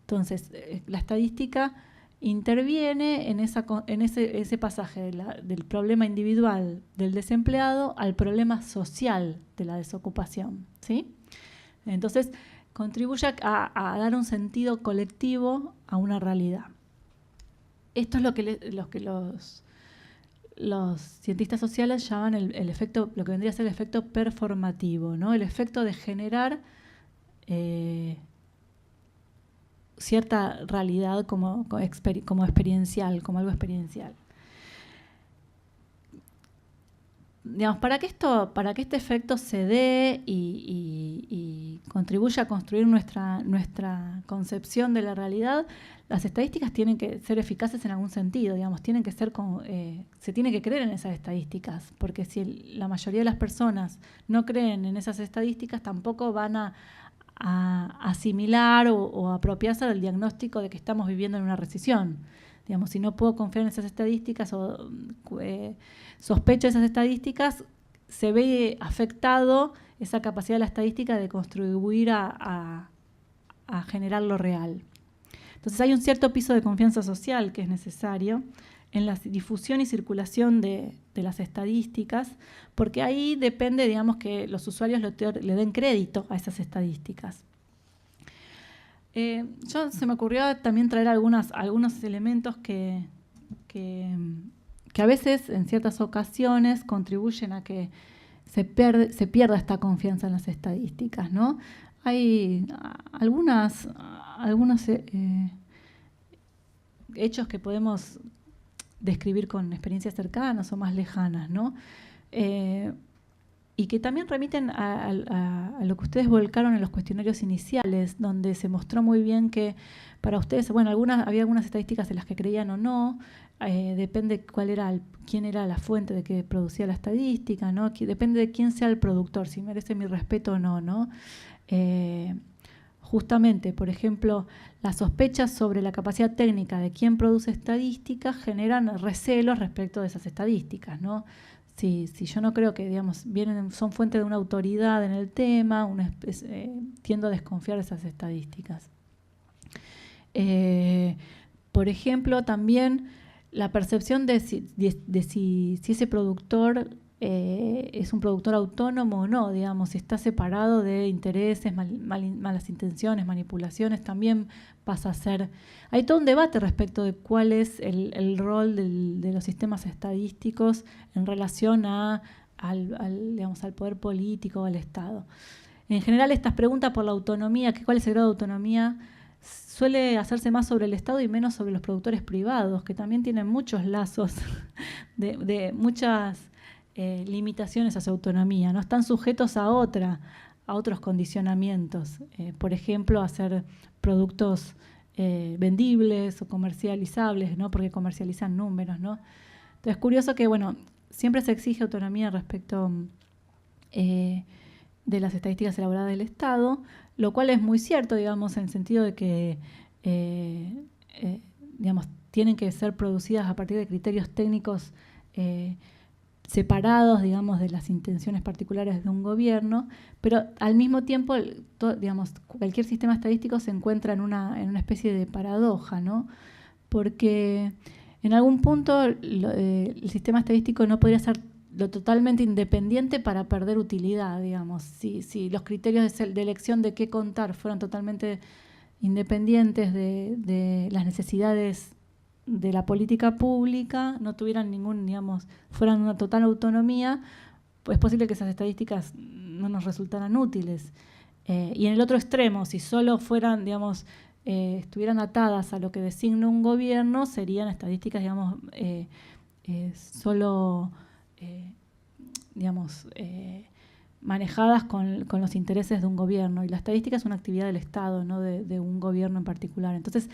Entonces, la estadística interviene en ese pasaje del problema individual del desempleado al problema social de la desocupación, ¿sí? Entonces, contribuye a dar un sentido colectivo a una realidad. Esto es lo que los cientistas sociales llaman el efecto, lo que vendría a ser el efecto performativo, ¿no? El efecto de generar cierta realidad como experiencial, como algo experiencial. Digamos, para que este efecto se dé y contribuya a construir nuestra concepción de la realidad, las estadísticas tienen que ser eficaces en algún sentido, digamos, se tiene que creer en esas estadísticas, porque si la mayoría de las personas no creen en esas estadísticas, tampoco van a asimilar o apropiarse del diagnóstico de que estamos viviendo en una recesión. Digamos, si no puedo confiar en esas estadísticas o sospecho de esas estadísticas, se ve afectado esa capacidad de la estadística de contribuir a generar lo real. Entonces hay un cierto piso de confianza social que es necesario en la difusión y circulación de las estadísticas, porque ahí depende, digamos, que los usuarios le den crédito a esas estadísticas. Se me ocurrió también traer algunos elementos que a veces, en ciertas ocasiones, contribuyen a que se pierda esta confianza en las estadísticas, ¿no? Hay algunos hechos que podemos describir con experiencias cercanas o más lejanas, ¿no? Y que también remiten a lo que ustedes volcaron en los cuestionarios iniciales, donde se mostró muy bien que para ustedes, bueno, había algunas estadísticas en las que creían o no, depende quién era la fuente de que producía la estadística, ¿no? Depende de quién sea el productor, si merece mi respeto o no, ¿no? Justamente, por ejemplo, las sospechas sobre la capacidad técnica de quien produce estadísticas generan recelos respecto de esas estadísticas, ¿no? Si yo no creo que, digamos, son fuente de una autoridad en el tema, tiendo a desconfiar de esas estadísticas. Por ejemplo, también la percepción de si ese productor es un productor autónomo o no, digamos, si está separado de intereses, malas intenciones, manipulaciones, también pasa a ser... Hay todo un debate respecto de cuál es el rol de los sistemas estadísticos en relación al poder político o al Estado. En general, estas preguntas por la autonomía, cuál es el grado de autonomía, suele hacerse más sobre el Estado y menos sobre los productores privados, que también tienen muchos lazos de muchas limitaciones a su autonomía, ¿no? Están sujetos a otros condicionamientos, por ejemplo, a hacer productos vendibles o comercializables, ¿no? Porque comercializan números, ¿no? Entonces, es curioso que, bueno, siempre se exige autonomía respecto de las estadísticas elaboradas del Estado, lo cual es muy cierto, digamos, en el sentido de que, digamos, tienen que ser producidas a partir de criterios técnicos separados, digamos, de las intenciones particulares de un gobierno, pero al mismo tiempo, digamos, cualquier sistema estadístico se encuentra en una especie de paradoja, ¿no? Porque en algún punto el sistema estadístico no podría ser lo totalmente independiente para perder utilidad, digamos. Si los criterios de elección de qué contar fueran totalmente independientes de las necesidades de la política pública, no tuvieran fueran una total autonomía, pues es posible que esas estadísticas no nos resultaran útiles. Y en el otro extremo, si solo fueran, digamos, estuvieran atadas a lo que designa un gobierno, serían estadísticas, digamos, solo, digamos, manejadas con los intereses de un gobierno. Y la estadística es una actividad del Estado, no de un gobierno en particular. Entonces,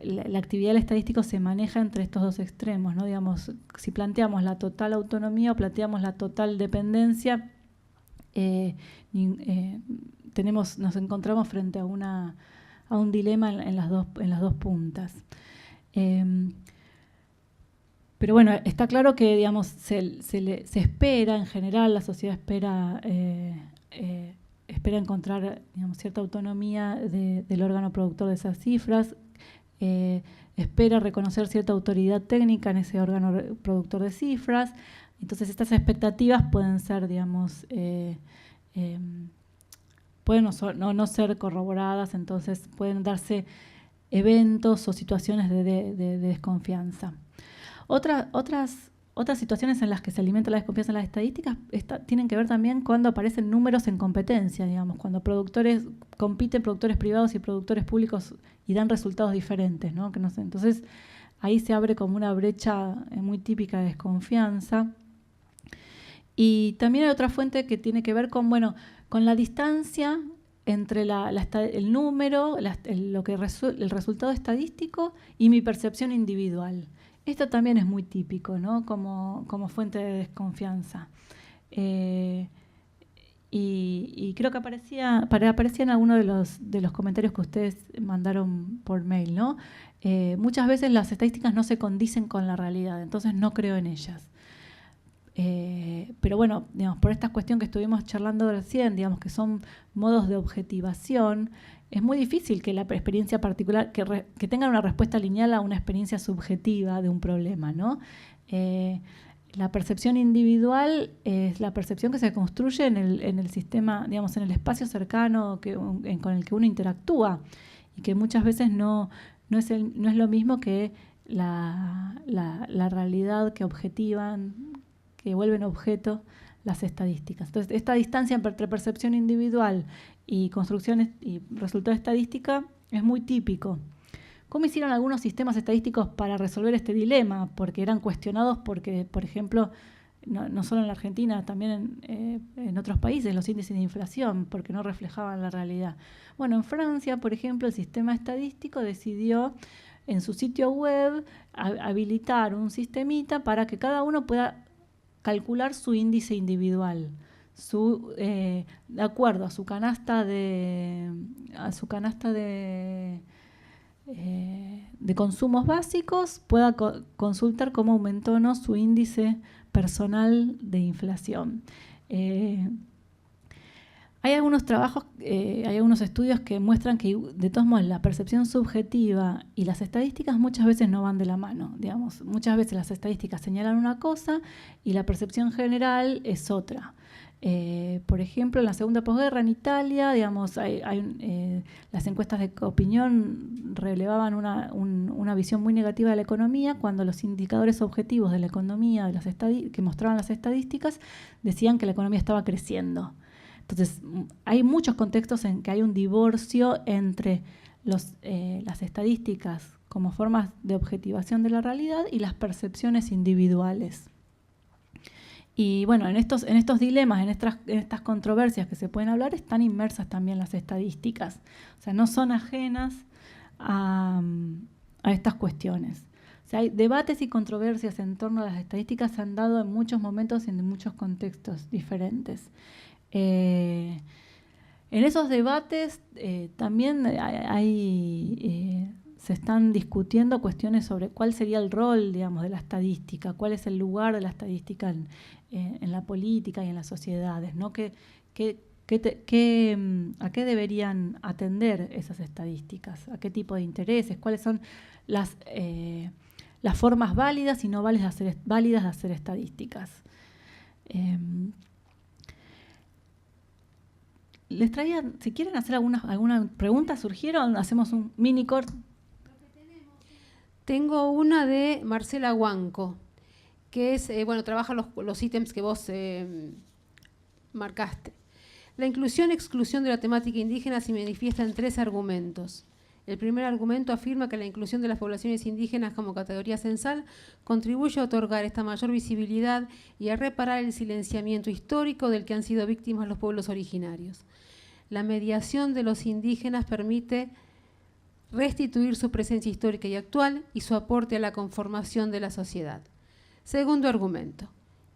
la actividad del estadístico se maneja entre estos dos extremos, ¿no? Digamos, si planteamos la total autonomía o planteamos la total dependencia, nos encontramos frente a un dilema en las dos puntas. Pero bueno, está claro que, digamos, se espera, en general, la sociedad espera encontrar, digamos, cierta autonomía del órgano productor de esas cifras, espera reconocer cierta autoridad técnica en ese órgano productor de cifras. Entonces, estas expectativas pueden ser, digamos, pueden no ser corroboradas, entonces pueden darse eventos o situaciones de desconfianza. Otras situaciones en las que se alimenta la desconfianza en las estadísticas tienen que ver también cuando aparecen números en competencia, digamos, cuando compiten productores privados y productores públicos y dan resultados diferentes, ¿no? Entonces, ahí se abre como una brecha muy típica de desconfianza. Y también hay otra fuente que tiene que ver con la distancia entre el número, el resultado estadístico y mi percepción individual. Esto también es muy típico, ¿no? Como fuente de desconfianza. Y creo que aparecía en algunos de los comentarios que ustedes mandaron por mail, ¿no? Muchas veces las estadísticas no se condicen con la realidad, entonces no creo en ellas. Pero bueno, digamos, por esta cuestión que estuvimos charlando recién, digamos, que son modos de objetivación, es muy difícil que la experiencia particular, que tengan una respuesta lineal a una experiencia subjetiva de un problema, ¿no? La percepción individual es la percepción que se construye en el sistema, digamos, en el espacio cercano con el que uno interactúa, y que muchas veces no es lo mismo que la realidad que objetivan, que vuelven objeto las estadísticas. Entonces, esta distancia entre percepción individual y construcción y resultado estadística es muy típico. ¿Cómo hicieron algunos sistemas estadísticos para resolver este dilema? Porque eran cuestionados porque, por ejemplo, no solo en la Argentina, también en otros países, los índices de inflación, porque no reflejaban la realidad. Bueno, en Francia, por ejemplo, el sistema estadístico decidió en su sitio web habilitar un sistemita para que cada uno pueda calcular su índice individual, de acuerdo a su canasta de consumos básicos, pueda consultar cómo aumentó o no su índice personal de inflación. Hay algunos trabajos, hay algunos estudios que muestran que, de todos modos, la percepción subjetiva y las estadísticas muchas veces no van de la mano. Digamos, muchas veces las estadísticas señalan una cosa y la percepción general es otra. Por ejemplo, en la segunda posguerra en Italia, digamos, las encuestas de opinión relevaban una visión muy negativa de la economía, cuando los indicadores objetivos de la economía que mostraban las estadísticas decían que la economía estaba creciendo. Entonces, hay muchos contextos en que hay un divorcio entre las estadísticas como formas de objetivación de la realidad y las percepciones individuales. Y bueno, en estos dilemas, en estas controversias que se pueden hablar, están inmersas también las estadísticas. O sea, no son ajenas a estas cuestiones. O sea, hay debates y controversias en torno a las estadísticas se han dado en muchos momentos y en muchos contextos diferentes. En esos debates también se están discutiendo cuestiones sobre cuál sería el rol, digamos, de la estadística, cuál es el lugar de la estadística en la política y en las sociedades, ¿no? ¿A qué deberían atender esas estadísticas? ¿A qué tipo de intereses? ¿Cuáles son las formas válidas y no válidas de hacer estadísticas? Les traía, si quieren hacer alguna pregunta, surgieron, hacemos un mini corte. Tengo una de Marcela Huanco, que es, trabaja los ítems que vos marcaste. La inclusión-exclusión de la temática indígena se manifiesta en 3 argumentos. El primer argumento afirma que la inclusión de las poblaciones indígenas como categoría censal contribuye a otorgar esta mayor visibilidad y a reparar el silenciamiento histórico del que han sido víctimas los pueblos originarios. La mediación de los indígenas permite restituir su presencia histórica y actual y su aporte a la conformación de la sociedad. Segundo argumento.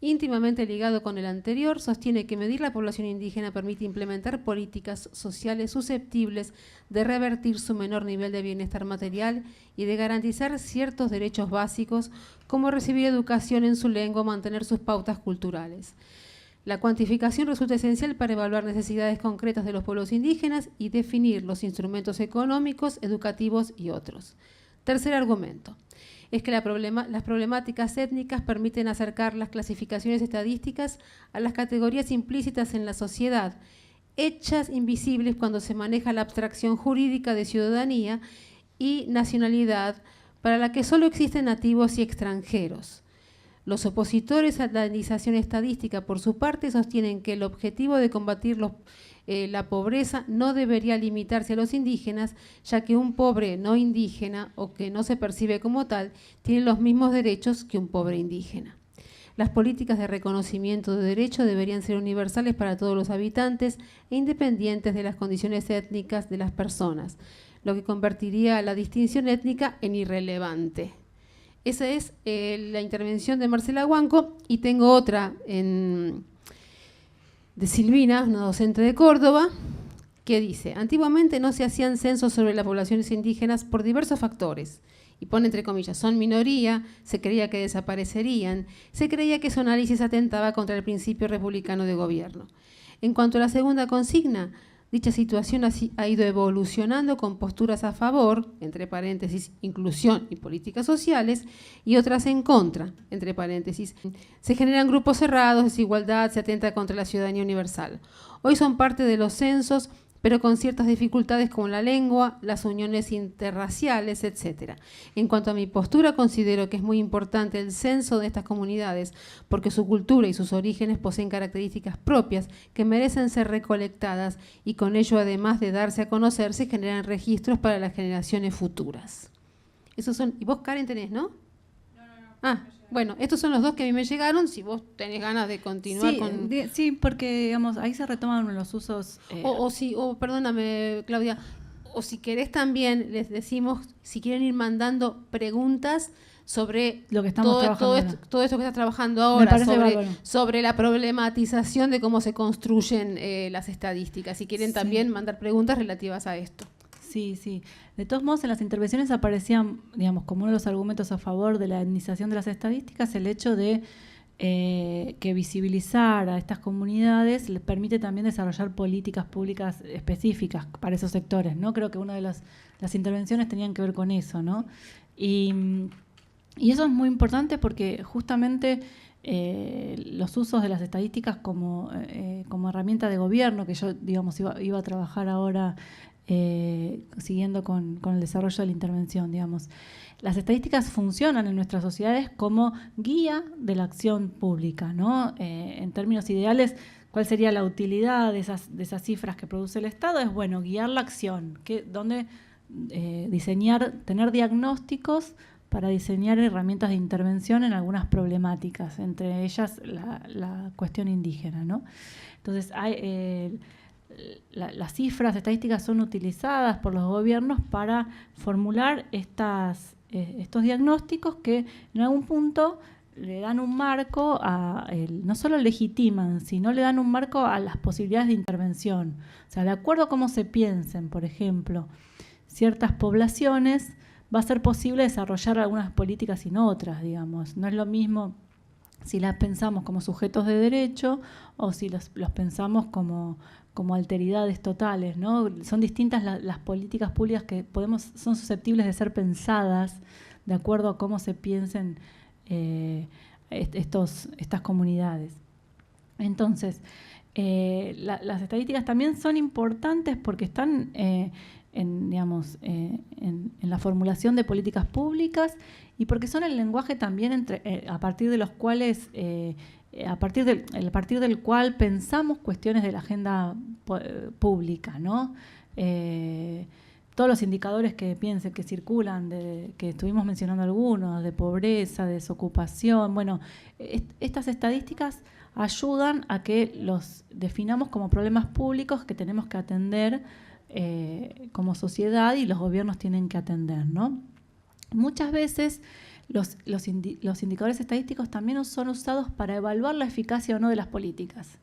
Íntimamente ligado con el anterior, sostiene que medir la población indígena permite implementar políticas sociales susceptibles de revertir su menor nivel de bienestar material y de garantizar ciertos derechos básicos como recibir educación en su lengua o mantener sus pautas culturales. La cuantificación resulta esencial para evaluar necesidades concretas de los pueblos indígenas y definir los instrumentos económicos, educativos y otros. Tercer argumento. Es que las problemáticas étnicas permiten acercar las clasificaciones estadísticas a las categorías implícitas en la sociedad, hechas invisibles cuando se maneja la abstracción jurídica de ciudadanía y nacionalidad, para la que solo existen nativos y extranjeros. Los opositores a la etnización estadística, por su parte, sostienen que el objetivo de combatir la pobreza no debería limitarse a los indígenas, ya que un pobre no indígena o que no se percibe como tal tiene los mismos derechos que un pobre indígena. Las políticas de reconocimiento de derechos deberían ser universales para todos los habitantes e independientes de las condiciones étnicas de las personas, lo que convertiría a la distinción étnica en irrelevante. Esa es la intervención de Marcela Huanco, y tengo otra de Silvina, una docente de Córdoba, que dice: antiguamente no se hacían censos sobre las poblaciones indígenas por diversos factores, y pone entre comillas, son minoría, se creía que desaparecerían, se creía que su análisis atentaba contra el principio republicano de gobierno. En cuanto a la segunda consigna, dicha situación ha ido evolucionando con posturas a favor, entre paréntesis, inclusión y políticas sociales, y otras en contra, entre paréntesis. Se generan grupos cerrados, desigualdad, se atenta contra la ciudadanía universal. Hoy son parte de los censos, pero con ciertas dificultades como la lengua, las uniones interraciales, etc. En cuanto a mi postura, considero que es muy importante el censo de estas comunidades, porque su cultura y sus orígenes poseen características propias que merecen ser recolectadas, y con ello, además de darse a conocer, se generan registros para las generaciones futuras. Esos son, y vos, Karen, tenés, ¿no? No. Bueno, estos son los dos que a mí me llegaron, si vos tenés ganas de continuar con... Sí, porque digamos, ahí se retoman los usos... Perdóname, Claudia, o si querés también les decimos, si quieren ir mandando preguntas sobre lo que estamos todo esto que estás trabajando ahora, sobre la problematización de cómo se construyen las estadísticas. Si quieren también mandar preguntas relativas a esto. Sí, sí. De todos modos, en las intervenciones aparecían, digamos, como uno de los argumentos a favor de la etnización de las estadísticas, el hecho de que visibilizar a estas comunidades les permite también desarrollar políticas públicas específicas para esos sectores, ¿no? Creo que una de las intervenciones tenían que ver con eso, ¿no? Y eso es muy importante porque justamente los usos de las estadísticas como herramienta de gobierno, que yo, digamos, iba a trabajar ahora siguiendo con el desarrollo de la intervención, digamos. Las estadísticas funcionan en nuestras sociedades como guía de la acción pública, ¿no? En términos ideales, ¿Cuál sería la utilidad de esas cifras que produce el Estado? Es, bueno, guiar la acción, donde tener diagnósticos para diseñar herramientas de intervención en algunas problemáticas, entre ellas la cuestión indígena, ¿no? Entonces, las cifras estadísticas son utilizadas por los gobiernos para formular estos diagnósticos que en algún punto le dan un marco no solo legitiman, sino le dan un marco a las posibilidades de intervención. O sea, de acuerdo a cómo se piensen, por ejemplo, ciertas poblaciones, va a ser posible desarrollar algunas políticas y no otras, digamos. No es lo mismo si las pensamos como sujetos de derecho o si los pensamos como alteridades totales, ¿no? Son distintas las políticas públicas que son susceptibles de ser pensadas de acuerdo a cómo se piensen estas comunidades. Entonces, las estadísticas también son importantes porque están en la formulación de políticas públicas y porque son el lenguaje también a partir de los cuales a partir del cual pensamos cuestiones de la agenda pública, ¿no? Todos los indicadores que circulan, que estuvimos mencionando algunos, de pobreza, de desocupación, bueno, estas estadísticas ayudan a que los definamos como problemas públicos que tenemos que atender como sociedad y los gobiernos tienen que atender, ¿no? Muchas veces los indicadores estadísticos también son usados para evaluar la eficacia o no de las políticas.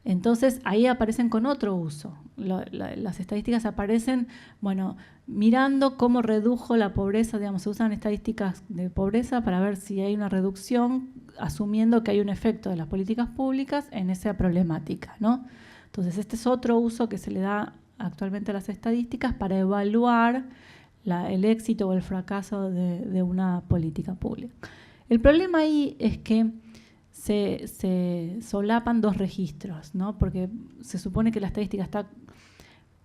Entonces, ahí aparecen con otro uso. Las estadísticas aparecen, bueno, mirando cómo redujo la pobreza, digamos, se usan estadísticas de pobreza para ver si hay una reducción, asumiendo que hay un efecto de las políticas públicas en esa problemática, ¿no? Entonces, este es otro uso que se le da actualmente a las estadísticas para evaluar el éxito o el fracaso de una política pública. El problema ahí es que se solapan dos registros, ¿no? Porque se supone que la estadística está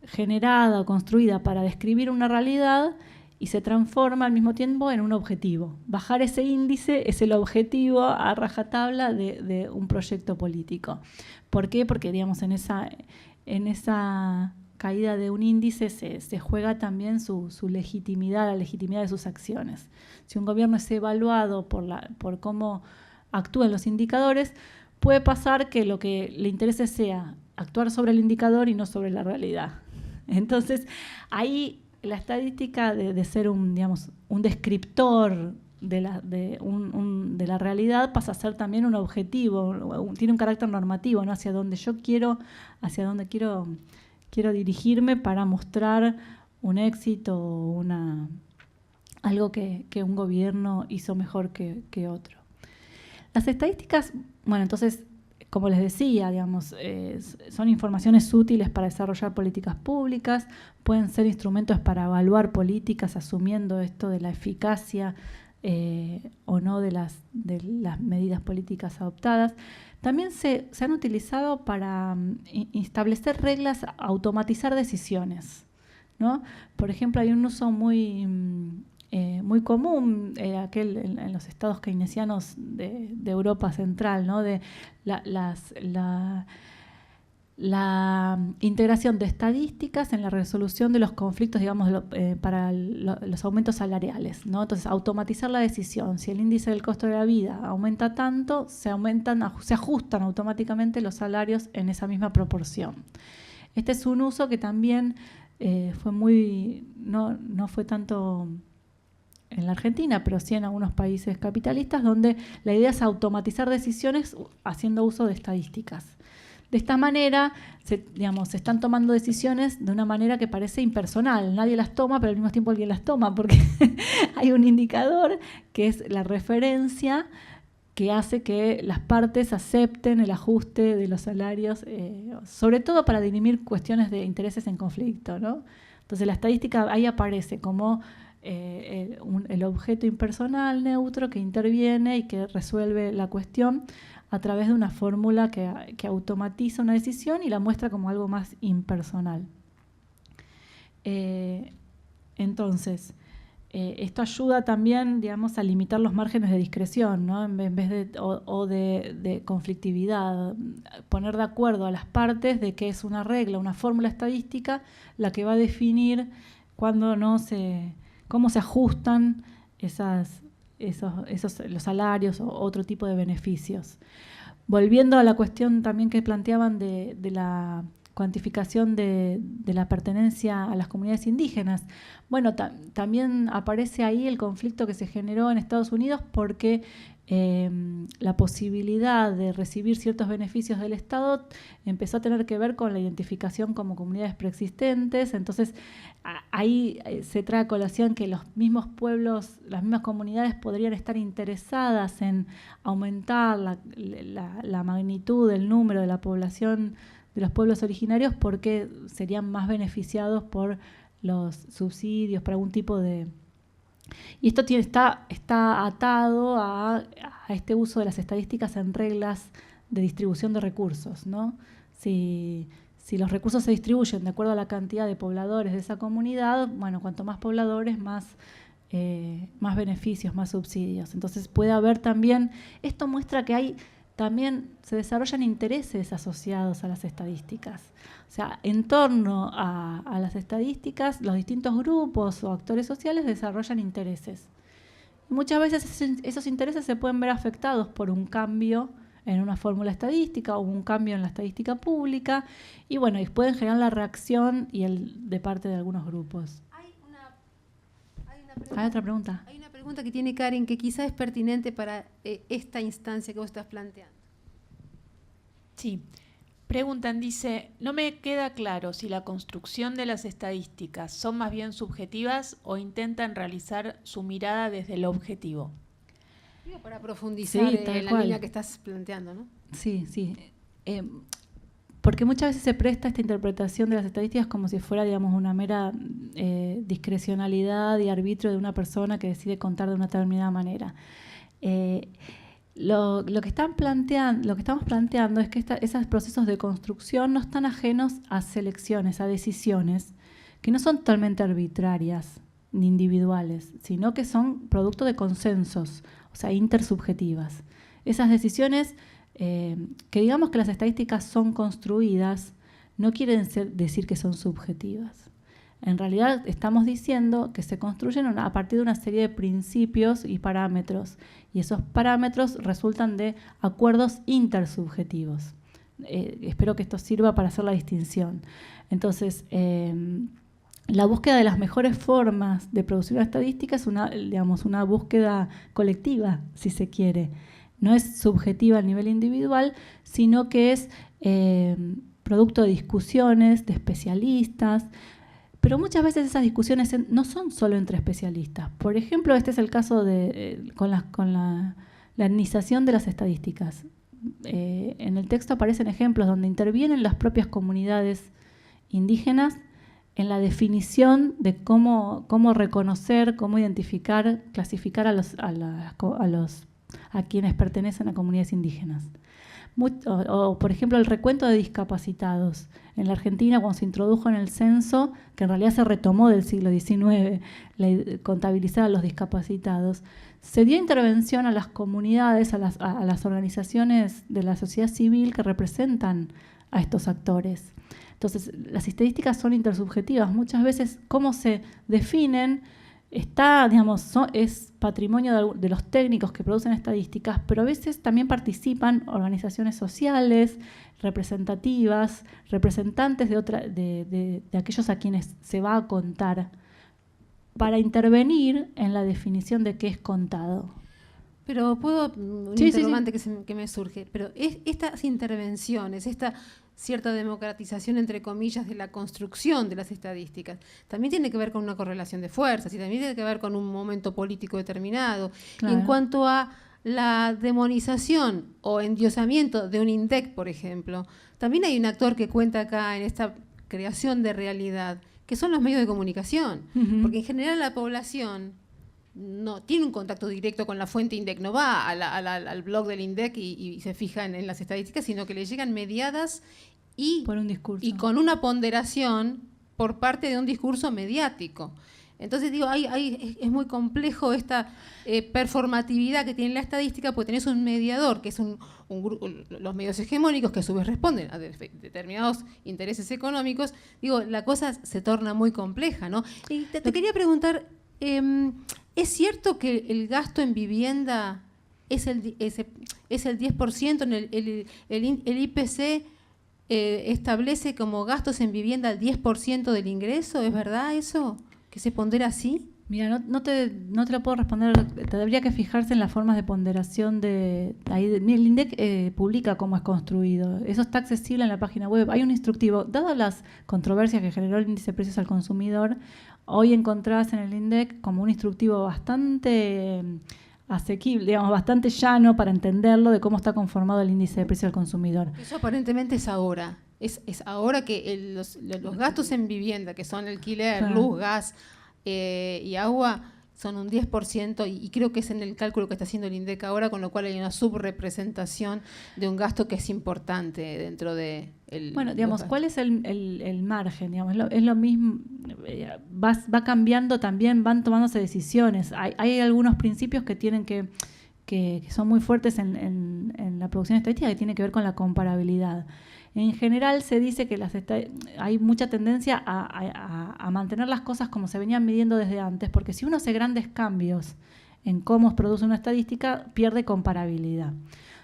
generada o construida para describir una realidad y se transforma al mismo tiempo en un objetivo. Bajar ese índice es el objetivo a rajatabla de un proyecto político. ¿Por qué? Porque, digamos, en esa caída de un índice se juega también su legitimidad, la legitimidad de sus acciones. Si un gobierno es evaluado por cómo actúan los indicadores, puede pasar que lo que le interese sea actuar sobre el indicador y no sobre la realidad. Entonces, ahí la estadística de ser un descriptor de la realidad pasa a ser también un objetivo, tiene un carácter normativo, ¿no? Hacia dónde quiero dirigirme para mostrar un éxito o algo que un gobierno hizo mejor que otro. Las estadísticas, bueno, entonces, como les decía, digamos, son informaciones útiles para desarrollar políticas públicas, pueden ser instrumentos para evaluar políticas, asumiendo esto de la eficacia o no de las medidas políticas adoptadas. También se han utilizado para establecer reglas, automatizar decisiones, ¿no? Por ejemplo, hay un uso muy común, en los estados keynesianos de Europa Central, ¿no? De la integración de estadísticas en la resolución de los conflictos, digamos, para los aumentos salariales, ¿no? Entonces, automatizar la decisión. Si el índice del costo de la vida aumenta tanto, se ajustan automáticamente los salarios en esa misma proporción. Este es un uso que también no fue tanto en la Argentina, pero sí en algunos países capitalistas, donde la idea es automatizar decisiones haciendo uso de estadísticas. De esta manera, se están tomando decisiones de una manera que parece impersonal. Nadie las toma, pero al mismo tiempo alguien las toma, porque hay un indicador que es la referencia que hace que las partes acepten el ajuste de los salarios, sobre todo para dirimir cuestiones de intereses en conflicto, ¿no? Entonces, la estadística ahí aparece como el objeto impersonal, neutro, que interviene y que resuelve la cuestión a través de una fórmula que automatiza una decisión y la muestra como algo más impersonal. Entonces, esto ayuda también, digamos, a limitar los márgenes de discreción, ¿no? En vez de conflictividad, poner de acuerdo a las partes de que es una regla, una fórmula estadística la que va a definir cómo se ajustan los salarios o otro tipo de beneficios. Volviendo a la cuestión también que planteaban de la cuantificación de la pertenencia a las comunidades indígenas. Bueno, también aparece ahí el conflicto que se generó en Estados Unidos porque la posibilidad de recibir ciertos beneficios del Estado empezó a tener que ver con la identificación como comunidades preexistentes. Entonces, ahí se trae a colación que los mismos pueblos, las mismas comunidades podrían estar interesadas en aumentar la magnitud, el número de la población de los pueblos originarios porque serían más beneficiados por los subsidios, por algún tipo de... Y esto está atado a este uso de las estadísticas en reglas de distribución de recursos, ¿no? Si los recursos se distribuyen de acuerdo a la cantidad de pobladores de esa comunidad, bueno, cuanto más pobladores, más beneficios, más subsidios. Entonces puede haber también... Esto muestra que también se desarrollan intereses asociados a las estadísticas. O sea, en torno a las estadísticas, los distintos grupos o actores sociales desarrollan intereses. Y muchas veces esos intereses se pueden ver afectados por un cambio en una fórmula estadística o un cambio en la estadística pública, y bueno, y pueden generar la reacción de parte de algunos grupos. ¿Hay otra pregunta? Hay una pregunta que tiene Karen que quizás es pertinente para esta instancia que vos estás planteando. Sí. Preguntan, dice, no me queda claro si la construcción de las estadísticas son más bien subjetivas o intentan realizar su mirada desde el objetivo. Digo, para profundizar en la línea que estás planteando, ¿no? Sí. Porque muchas veces se presta esta interpretación de las estadísticas como si fuera, digamos, una mera discrecionalidad y arbitrio de una persona que decide contar de una determinada manera. Lo que estamos planteando es que esos procesos de construcción no están ajenos a selecciones, a decisiones, que no son totalmente arbitrarias ni individuales, sino que son producto de consensos, o sea, intersubjetivas. Esas decisiones, que digamos que las estadísticas son construidas, no quieren decir que son subjetivas. En realidad estamos diciendo que se construyen a partir de una serie de principios y parámetros, y esos parámetros resultan de acuerdos intersubjetivos. Espero que esto sirva para hacer la distinción. Entonces, la búsqueda de las mejores formas de producir una estadística es una búsqueda colectiva, si se quiere. No es subjetiva a nivel individual, sino que es producto de discusiones, de especialistas. Pero muchas veces esas discusiones no son solo entre especialistas. Por ejemplo, este es el caso con la etnización de las estadísticas. En el texto aparecen ejemplos donde intervienen las propias comunidades indígenas en la definición de cómo reconocer, cómo identificar, clasificar a quienes pertenecen a comunidades indígenas. O, por ejemplo, el recuento de discapacitados. En la Argentina, cuando se introdujo en el censo, que en realidad se retomó del siglo XIX, contabilizar a los discapacitados, se dio intervención a las comunidades, a las organizaciones de la sociedad civil que representan a estos actores. Entonces, las estadísticas son intersubjetivas. Muchas veces, cómo se definen es patrimonio de los técnicos que producen estadísticas, pero a veces también participan organizaciones sociales, representativas, representantes de aquellos a quienes se va a contar, para intervenir en la definición de qué es contado. Pero interrogante que me surge, pero estas intervenciones, esta cierta democratización, entre comillas, de la construcción de las estadísticas, también tiene que ver con una correlación de fuerzas y también tiene que ver con un momento político determinado. Claro. En cuanto a la demonización o endiosamiento de un INDEC, por ejemplo, también hay un actor que cuenta acá en esta creación de realidad, que son los medios de comunicación, porque en general la población no tiene un contacto directo con la fuente INDEC, no va al blog del INDEC y se fija en las estadísticas, sino que le llegan mediadas y, por un discurso, y con una ponderación por parte de un discurso mediático. Entonces digo, es muy complejo esta performatividad que tiene la estadística, porque tenés un mediador, que es los medios hegemónicos, que a su vez responden a determinados intereses económicos. Digo, la cosa se torna muy compleja, ¿no? Y te quería preguntar, ¿es cierto que el gasto en vivienda es el 10%? El IPC establece como gastos en vivienda el 10% del ingreso, ¿es verdad eso? ¿Que se pondera así? Mira, no te lo puedo responder. Tendría que fijarse en las formas de ponderación el INDEC publica cómo es construido. Eso está accesible en la página web. Hay un instructivo. Dadas las controversias que generó el índice de precios al consumidor, hoy encontrás en el INDEC como un instructivo bastante asequible, digamos, bastante llano para entenderlo de cómo está conformado el índice de precios al consumidor. Eso aparentemente es ahora. Es ahora que los gastos en vivienda, que son alquiler, Claro. luz, gas y agua, son un 10%, y creo que es en el cálculo que está haciendo el INDEC ahora, con lo cual hay una subrepresentación de un gasto que es importante dentro de Bueno, digamos, ¿cuál es el margen? Digamos, es lo mismo, va cambiando también, van tomándose decisiones. Hay algunos principios que tienen que son muy fuertes en la producción estadística, que tiene que ver con la comparabilidad. En general se dice que hay mucha tendencia a mantener las cosas como se venían midiendo desde antes, porque si uno hace grandes cambios en cómo se produce una estadística, pierde comparabilidad.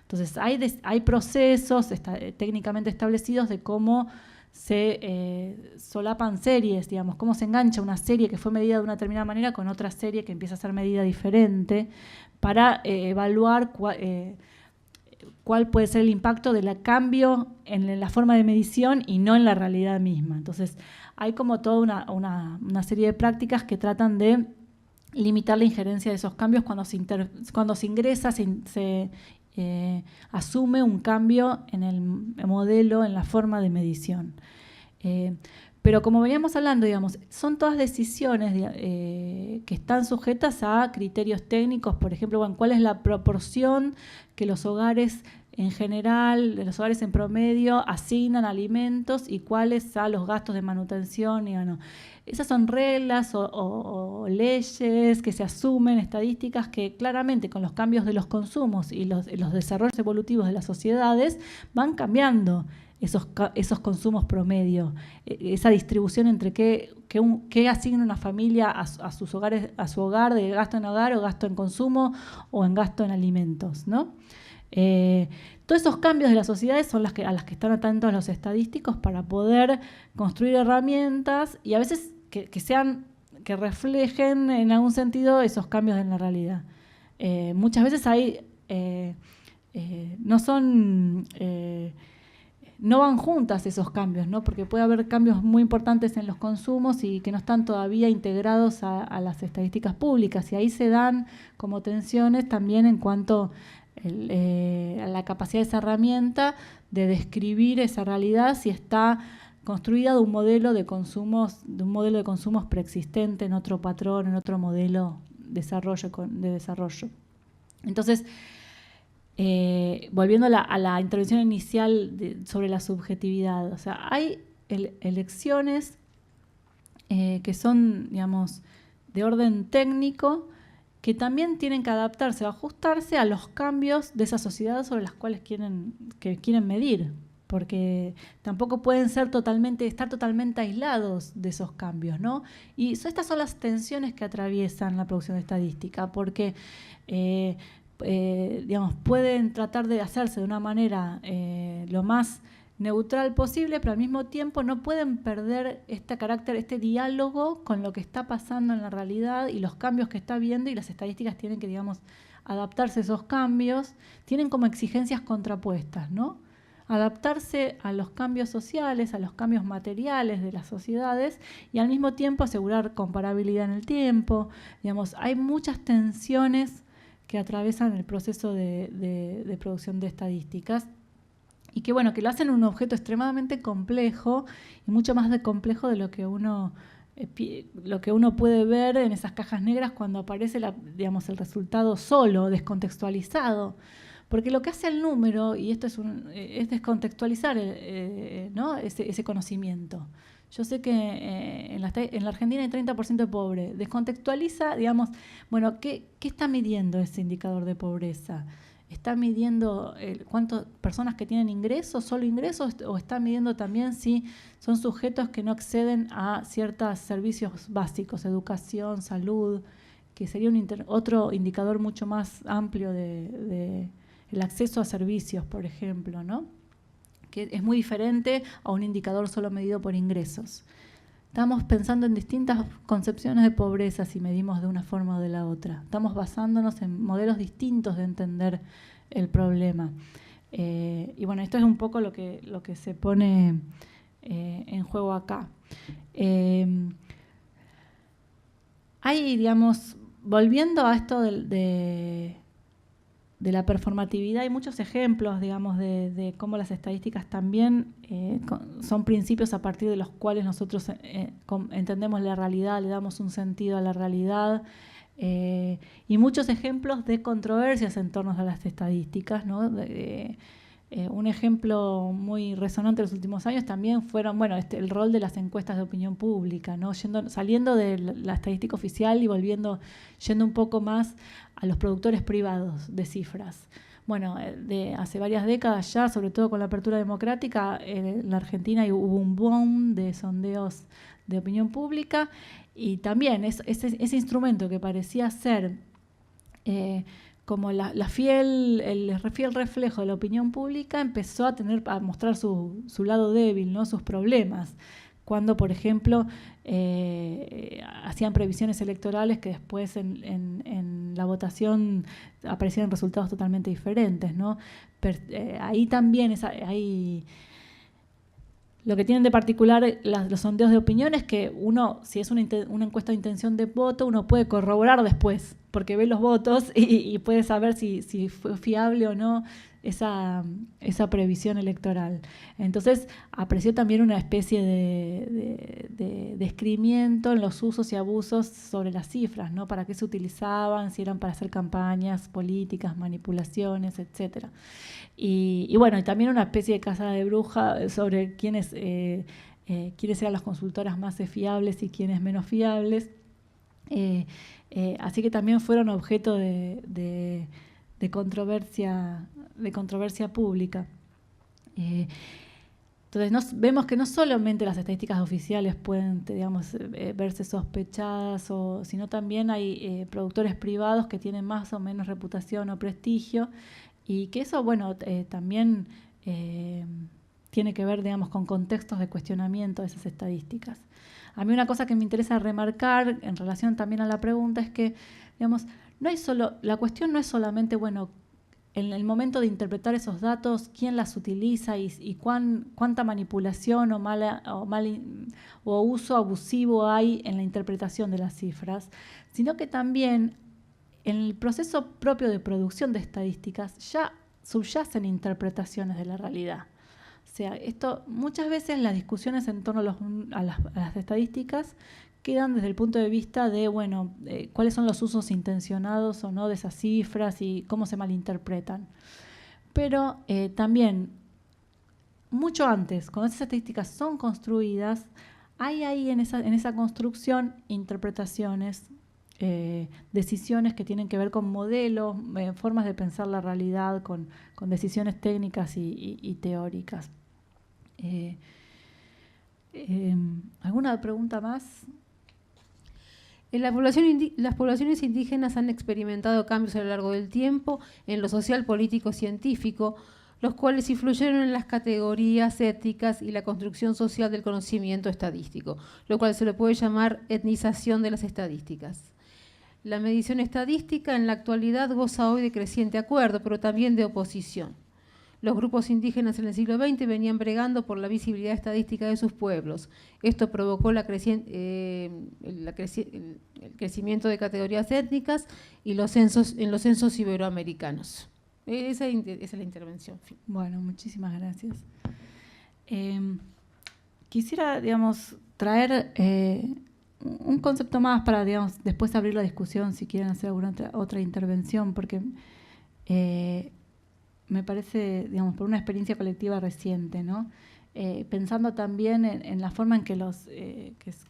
Entonces hay procesos técnicamente establecidos de cómo se solapan series, digamos, cómo se engancha una serie que fue medida de una determinada manera con otra serie que empieza a ser medida diferente, para evaluar cuál puede ser el impacto del cambio en la forma de medición y no en la realidad misma. Entonces, hay como toda una serie de prácticas que tratan de limitar la injerencia de esos cambios cuando se ingresa, se asume un cambio en el modelo, en la forma de medición. Pero como veníamos hablando, digamos, son todas decisiones que están sujetas a criterios técnicos. Por ejemplo, bueno, ¿cuál es la proporción que los hogares en general, los hogares en promedio, asignan alimentos y cuáles a los gastos de manutención? Y bueno, esas son reglas o leyes que se asumen, estadísticas que claramente con los cambios de los consumos y los desarrollos evolutivos de las sociedades van cambiando esos consumos promedio, esa distribución entre qué asigna una familia a su hogar, de gasto en hogar o gasto en consumo o en gasto en alimentos, ¿no? Todos esos cambios de las sociedades son a las que están atentos los estadísticos para poder construir herramientas y a veces que reflejen en algún sentido esos cambios en la realidad. Muchas veces no van juntas esos cambios, ¿no? Porque puede haber cambios muy importantes en los consumos y que no están todavía integrados a las estadísticas públicas, y ahí se dan como tensiones también en cuanto a la capacidad de esa herramienta de describir esa realidad, si está construida de un modelo de consumos preexistente en otro patrón, en otro modelo de desarrollo. Entonces, volviendo a la intervención inicial sobre la subjetividad, o sea, hay elecciones que son, digamos, de orden técnico, que también tienen que adaptarse o ajustarse a los cambios de esa sociedad sobre las cuales quieren medir, porque tampoco pueden estar totalmente aislados de esos cambios, ¿no? Y estas son las tensiones que atraviesan la producción de estadística, porque digamos, pueden tratar de hacerse de una manera lo más neutral posible, pero al mismo tiempo no pueden perder este diálogo con lo que está pasando en la realidad y los cambios que está viendo, y las estadísticas tienen que, digamos, adaptarse a esos cambios, tienen como exigencias contrapuestas, ¿no? Adaptarse a los cambios sociales, a los cambios materiales de las sociedades, y al mismo tiempo asegurar comparabilidad en el tiempo. Digamos, hay muchas tensiones que atraviesan el proceso de producción de estadísticas, y que bueno, que lo hacen un objeto extremadamente complejo, y mucho más complejo de lo que uno puede ver en esas cajas negras cuando aparece el resultado solo, descontextualizado, Porque lo que hace el número, y esto es descontextualizar ¿no? ese conocimiento. Yo sé que en la Argentina hay 30% de pobre. Descontextualiza, digamos, bueno, ¿qué está midiendo ese indicador de pobreza? ¿Está midiendo cuántas personas que tienen ingresos, solo ingresos, o está midiendo también si son sujetos que no acceden a ciertos servicios básicos, educación, salud, que sería otro indicador mucho más amplio de el acceso a servicios, por ejemplo, ¿no? Que es muy diferente a un indicador solo medido por ingresos. Estamos pensando en distintas concepciones de pobreza si medimos de una forma o de la otra. Estamos basándonos en modelos distintos de entender el problema. Y bueno, esto es un poco lo que se pone en juego acá. Hay, digamos, volviendo a esto de la performatividad, hay muchos ejemplos, digamos, de cómo las estadísticas también son principios a partir de los cuales nosotros entendemos la realidad, le damos un sentido a la realidad, y muchos ejemplos de controversias en torno a las estadísticas, ¿no? Un ejemplo muy resonante de los últimos años también fueron, bueno, el rol de las encuestas de opinión pública, ¿no? Saliendo de la estadística oficial y yendo un poco más a los productores privados de cifras. Bueno, de hace varias décadas ya, sobre todo con la apertura democrática, en la Argentina hubo un boom de sondeos de opinión pública, y también ese instrumento que parecía ser como el fiel reflejo de la opinión pública, empezó a mostrar su lado débil, ¿no? Sus problemas. Cuando, por ejemplo, hacían previsiones electorales que después en la votación aparecían resultados totalmente diferentes, ¿no? Ahí también lo que tienen de particular los sondeos de opinión es que uno, si es una encuesta de intención de voto, uno puede corroborar después, porque ve los votos y puede saber si fue fiable o no esa previsión electoral. Entonces apareció también una especie de descrimiento en los usos y abusos sobre las cifras, ¿no? Para qué se utilizaban, si eran para hacer campañas políticas, manipulaciones, etcétera. Y bueno, y también una especie de caza de bruja sobre quiénes eran las consultoras más fiables y quiénes menos fiables. Así que también fueron objeto de controversia pública. Entonces vemos que no solamente las estadísticas oficiales pueden, digamos, verse sospechadas, sino también hay productores privados que tienen más o menos reputación o prestigio, y que eso, bueno, también tiene que ver, digamos, con contextos de cuestionamiento de esas estadísticas. A mí una cosa que me interesa remarcar en relación también a la pregunta es que, digamos, la cuestión no es solamente, bueno, en el momento de interpretar esos datos, quién las utiliza y cuánta manipulación o uso abusivo hay en la interpretación de las cifras, sino que también en el proceso propio de producción de estadísticas ya subyacen interpretaciones de la realidad. O sea, esto muchas veces las discusiones en torno a las estadísticas quedan desde el punto de vista de, bueno, cuáles son los usos intencionados o no de esas cifras y cómo se malinterpretan. Pero también, mucho antes, cuando esas estadísticas son construidas, hay ahí en esa construcción interpretaciones, decisiones que tienen que ver con modelos, formas de pensar la realidad, con decisiones técnicas y teóricas. ¿Alguna pregunta más? Las poblaciones indígenas han experimentado cambios a lo largo del tiempo en lo social, político, científico, los cuales influyeron en las categorías étnicas y la construcción social del conocimiento estadístico, lo cual se le puede llamar etnización de las estadísticas. La medición estadística en la actualidad goza hoy de creciente acuerdo, pero también de oposición. Los grupos indígenas en el siglo XX venían bregando por la visibilidad estadística de sus pueblos. Esto provocó el crecimiento de categorías étnicas y en los censos iberoamericanos. Esa es la intervención. Bueno, muchísimas gracias. Quisiera, digamos, traer un concepto más para, digamos, después abrir la discusión si quieren hacer alguna otra intervención, porque me parece, digamos, por una experiencia colectiva reciente, ¿no? Pensando también en la forma en que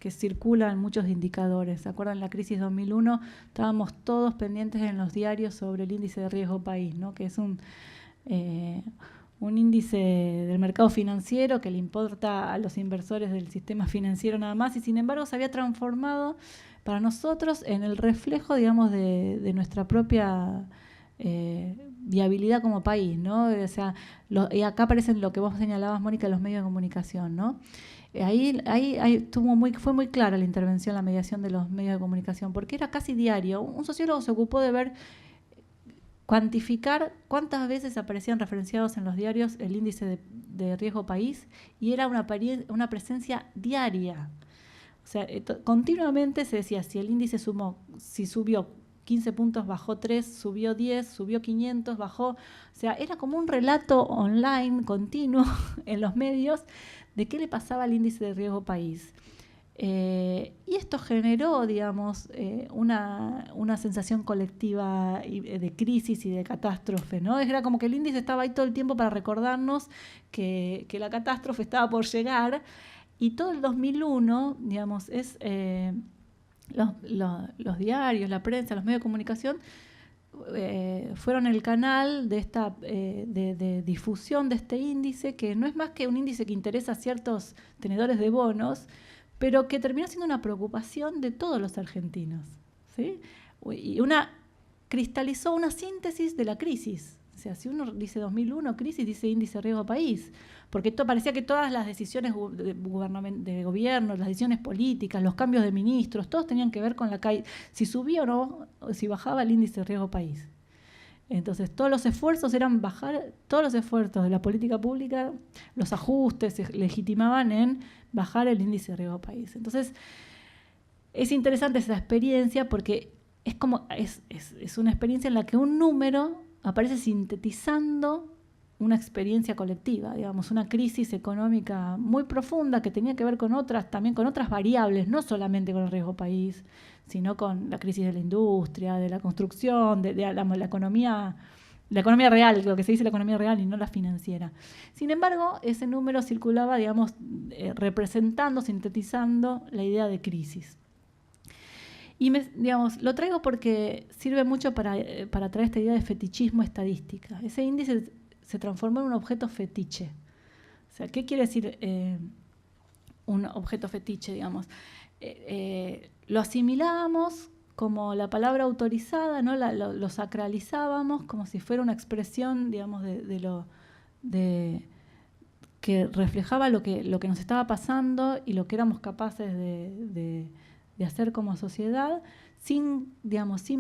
que circulan muchos indicadores. ¿Se acuerdan? En la crisis 2001 estábamos todos pendientes en los diarios sobre el índice de riesgo país, ¿no? Que es un índice del mercado financiero que le importa a los inversores del sistema financiero nada más, y sin embargo se había transformado para nosotros en el reflejo, digamos, de nuestra propia viabilidad como país, ¿no? O sea, y acá aparecen lo que vos señalabas, Mónica, los medios de comunicación, ¿no? Ahí fue muy clara la intervención, la mediación de los medios de comunicación, porque era casi diario. Un sociólogo se ocupó de ver, cuantificar cuántas veces aparecían referenciados en los diarios el índice de riesgo país, y era una presencia diaria. O sea, continuamente se decía, si el índice si subió 15 puntos, bajó 3, subió 10, subió 500, bajó. O sea, era como un relato online continuo en los medios de qué le pasaba al índice de riesgo país. Y esto generó, digamos, una sensación colectiva de crisis y de catástrofe, ¿no? Era como que el índice estaba ahí todo el tiempo para recordarnos que la catástrofe estaba por llegar. Y todo el 2001, digamos, los diarios, la prensa, los medios de comunicación fueron el canal de difusión de este índice, que no es más que un índice que interesa a ciertos tenedores de bonos, pero que terminó siendo una preocupación de todos los argentinos, ¿sí? Y cristalizó una síntesis de la crisis. O sea, si uno dice 2001 crisis, dice índice de riesgo país, porque parecía que todas las decisiones de gobierno, las decisiones políticas, los cambios de ministros, todos tenían que ver con si subía o no, o si bajaba el índice de riesgo país. Entonces, todos los esfuerzos eran bajar, todos los esfuerzos de la política pública, los ajustes se legitimaban en bajar el índice de riesgo país. Entonces, es interesante esa experiencia porque es una experiencia en la que un número aparece sintetizando una experiencia colectiva, digamos, una crisis económica muy profunda que tenía que ver también con otras variables, no solamente con el riesgo país, sino con la crisis de la industria, de la construcción, de la economía real, lo que se dice la economía real y no la financiera. Sin embargo, ese número circulaba, digamos, representando, sintetizando la idea de crisis. Y digamos, lo traigo porque sirve mucho para traer esta idea de fetichismo estadística. Ese índice se transformó en un objeto fetiche. O sea, ¿qué quiere decir un objeto fetiche, digamos? Lo asimilábamos como la palabra autorizada, ¿no? Lo sacralizábamos como si fuera una expresión, digamos, que reflejaba lo que nos estaba pasando y lo que éramos capaces de hacer como sociedad, sin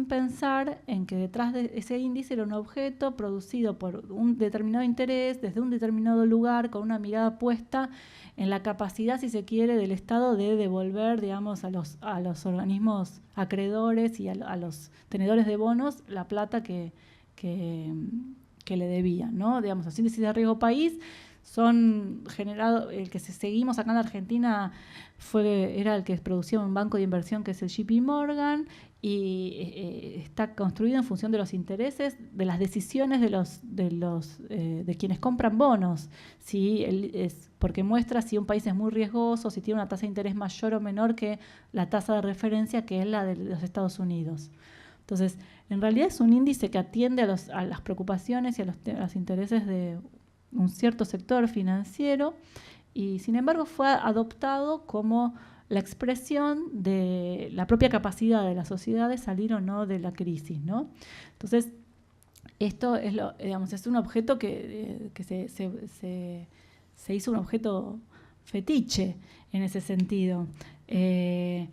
pensar en que detrás de ese índice era un objeto producido por un determinado interés, desde un determinado lugar, con una mirada puesta en la capacidad, si se quiere, del Estado de devolver, digamos, a los organismos acreedores y a los tenedores de bonos la plata que le debían, ¿no? Digamos, los índices de riesgo país son generados, el que seguimos acá en la Argentina era el que producía un banco de inversión que es el JP Morgan, y está construido en función de los intereses, de las decisiones de quienes compran bonos, porque muestra si un país es muy riesgoso, si tiene una tasa de interés mayor o menor que la tasa de referencia, que es la de los Estados Unidos. Entonces, en realidad es un índice que atiende a las preocupaciones y a los intereses de un cierto sector financiero, y sin embargo fue adoptado como la expresión de la propia capacidad de la sociedad de salir o no de la crisis, ¿no? Entonces, esto es es un objeto que se hizo un objeto fetiche en ese sentido. El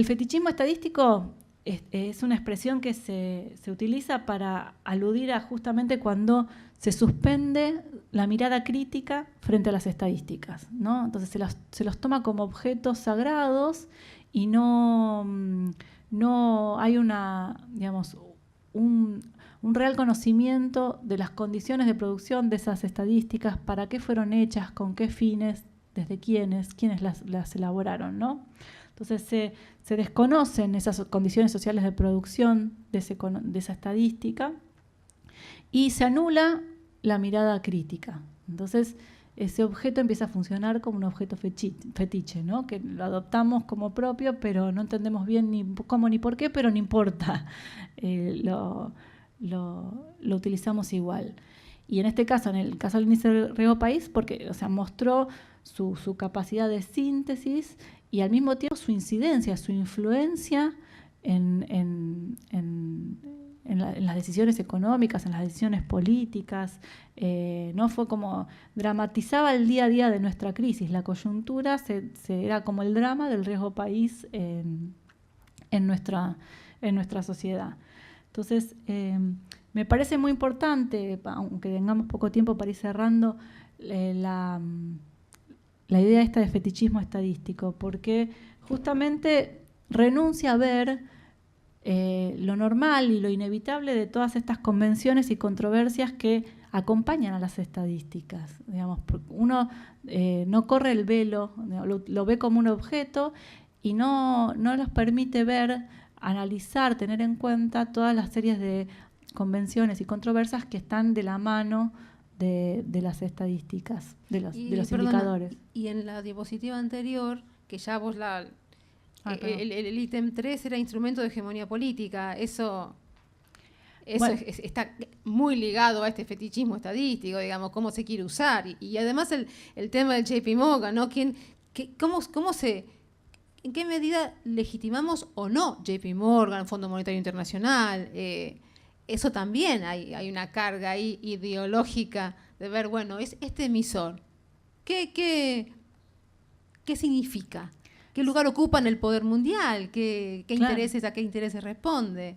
fetichismo estadístico es una expresión que se utiliza para aludir a justamente cuando se suspende la mirada crítica frente a las estadísticas, ¿no? Entonces se los toma como objetos sagrados y no hay un real conocimiento de las condiciones de producción de esas estadísticas, para qué fueron hechas, con qué fines, desde quiénes las elaboraron, ¿no? Entonces se desconocen esas condiciones sociales de producción de esa estadística, y se anula la mirada crítica. Entonces, ese objeto empieza a funcionar como un objeto fetiche, ¿no? Que lo adoptamos como propio, pero no entendemos bien ni cómo ni por qué, pero no importa, lo utilizamos igual. Y en este caso, en el caso del índice de riesgo país, porque, o sea, mostró su capacidad de síntesis y al mismo tiempo su incidencia, su influencia en las decisiones económicas, en las decisiones políticas, ¿no? Fue como dramatizaba el día a día de nuestra crisis. La coyuntura era como el drama del riesgo país en nuestra sociedad. Entonces, me parece muy importante, aunque tengamos poco tiempo para ir cerrando, la idea esta de fetichismo estadístico, porque justamente renuncia a ver lo normal y lo inevitable de todas estas convenciones y controversias que acompañan a las estadísticas. Digamos, uno no corre el velo, lo ve como un objeto y no los permite ver, analizar, tener en cuenta todas las series de convenciones y controversias que están de la mano de las estadísticas, de los indicadores. Y en la diapositiva anterior, que ya vos el ítem 3 era instrumento de hegemonía política. Eso bueno, está muy ligado a este fetichismo estadístico, digamos, cómo se quiere usar. Y además el tema del JP Morgan, ¿no? ¿En qué medida legitimamos o no JP Morgan, Fondo Monetario Internacional? Eso también hay una carga ahí ideológica de ver, bueno, es este emisor. ¿Qué significa? ¿Qué lugar ocupa en el poder mundial? ¿Qué claro. Intereses, a qué intereses responde?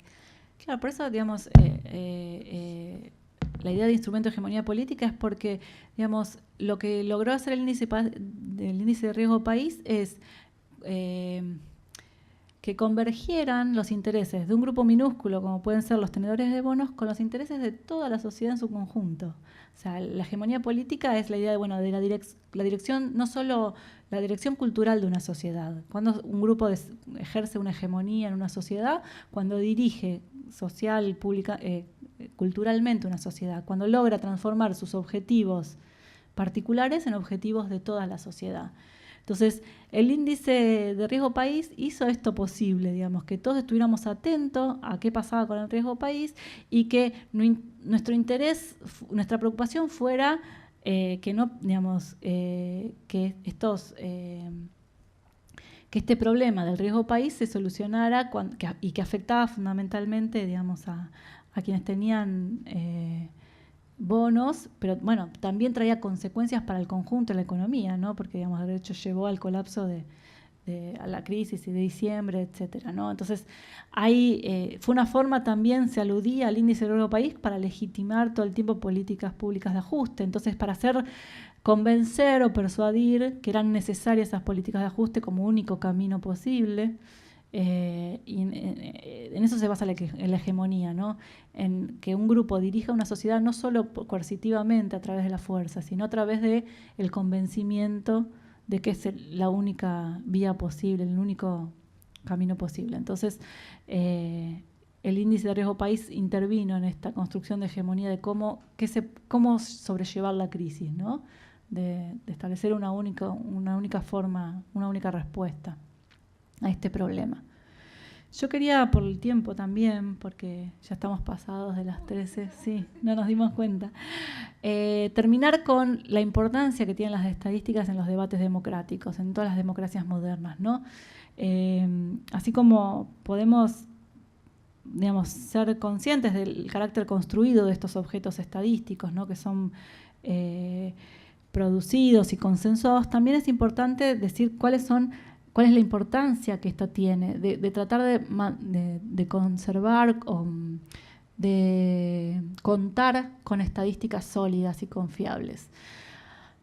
Claro, por eso, digamos, la idea de instrumento de hegemonía política es porque, digamos, lo que logró hacer el índice de riesgo país es que convergieran los intereses de un grupo minúsculo, como pueden ser los tenedores de bonos, con los intereses de toda la sociedad en su conjunto. O sea, la hegemonía política es la idea de la dirección, no solo la dirección cultural de una sociedad. Cuando un grupo ejerce una hegemonía en una sociedad, cuando dirige social, pública, culturalmente una sociedad, cuando logra transformar sus objetivos particulares en objetivos de toda la sociedad. Entonces, el índice de riesgo país hizo esto posible, digamos, que todos estuviéramos atentos a qué pasaba con el riesgo país y que nuestro interés, nuestra preocupación fuera que no, digamos, que este problema del riesgo país se solucionara y que afectaba fundamentalmente, digamos, a quienes tenían bonos, pero bueno, también traía consecuencias para el conjunto de la economía, ¿no? Porque, digamos, de hecho llevó al colapso a la crisis de diciembre, etcétera, ¿no? Entonces, ahí fue una forma también, se aludía al índice de riesgo país para legitimar todo el tiempo políticas públicas de ajuste. Entonces, para convencer o persuadir que eran necesarias esas políticas de ajuste como único camino posible. Y en eso se basa la hegemonía, ¿no? En que un grupo dirija una sociedad no solo coercitivamente a través de la fuerza, sino a través de el convencimiento de que es la única vía posible, el único camino posible. Entonces, el índice de riesgo país intervino en esta construcción de hegemonía de cómo sobrellevar la crisis, ¿no? De establecer una única forma, una única respuesta a este problema. Yo quería, por el tiempo también, porque ya estamos pasados de las 13, sí, no nos dimos cuenta, terminar con la importancia que tienen las estadísticas en los debates democráticos, en todas las democracias modernas, ¿no? Así como podemos, digamos, ser conscientes del carácter construido de estos objetos estadísticos, ¿no? Que son producidos y consensuados, también es importante decir cuál es la importancia que esto tiene, de tratar de conservar, de contar con estadísticas sólidas y confiables.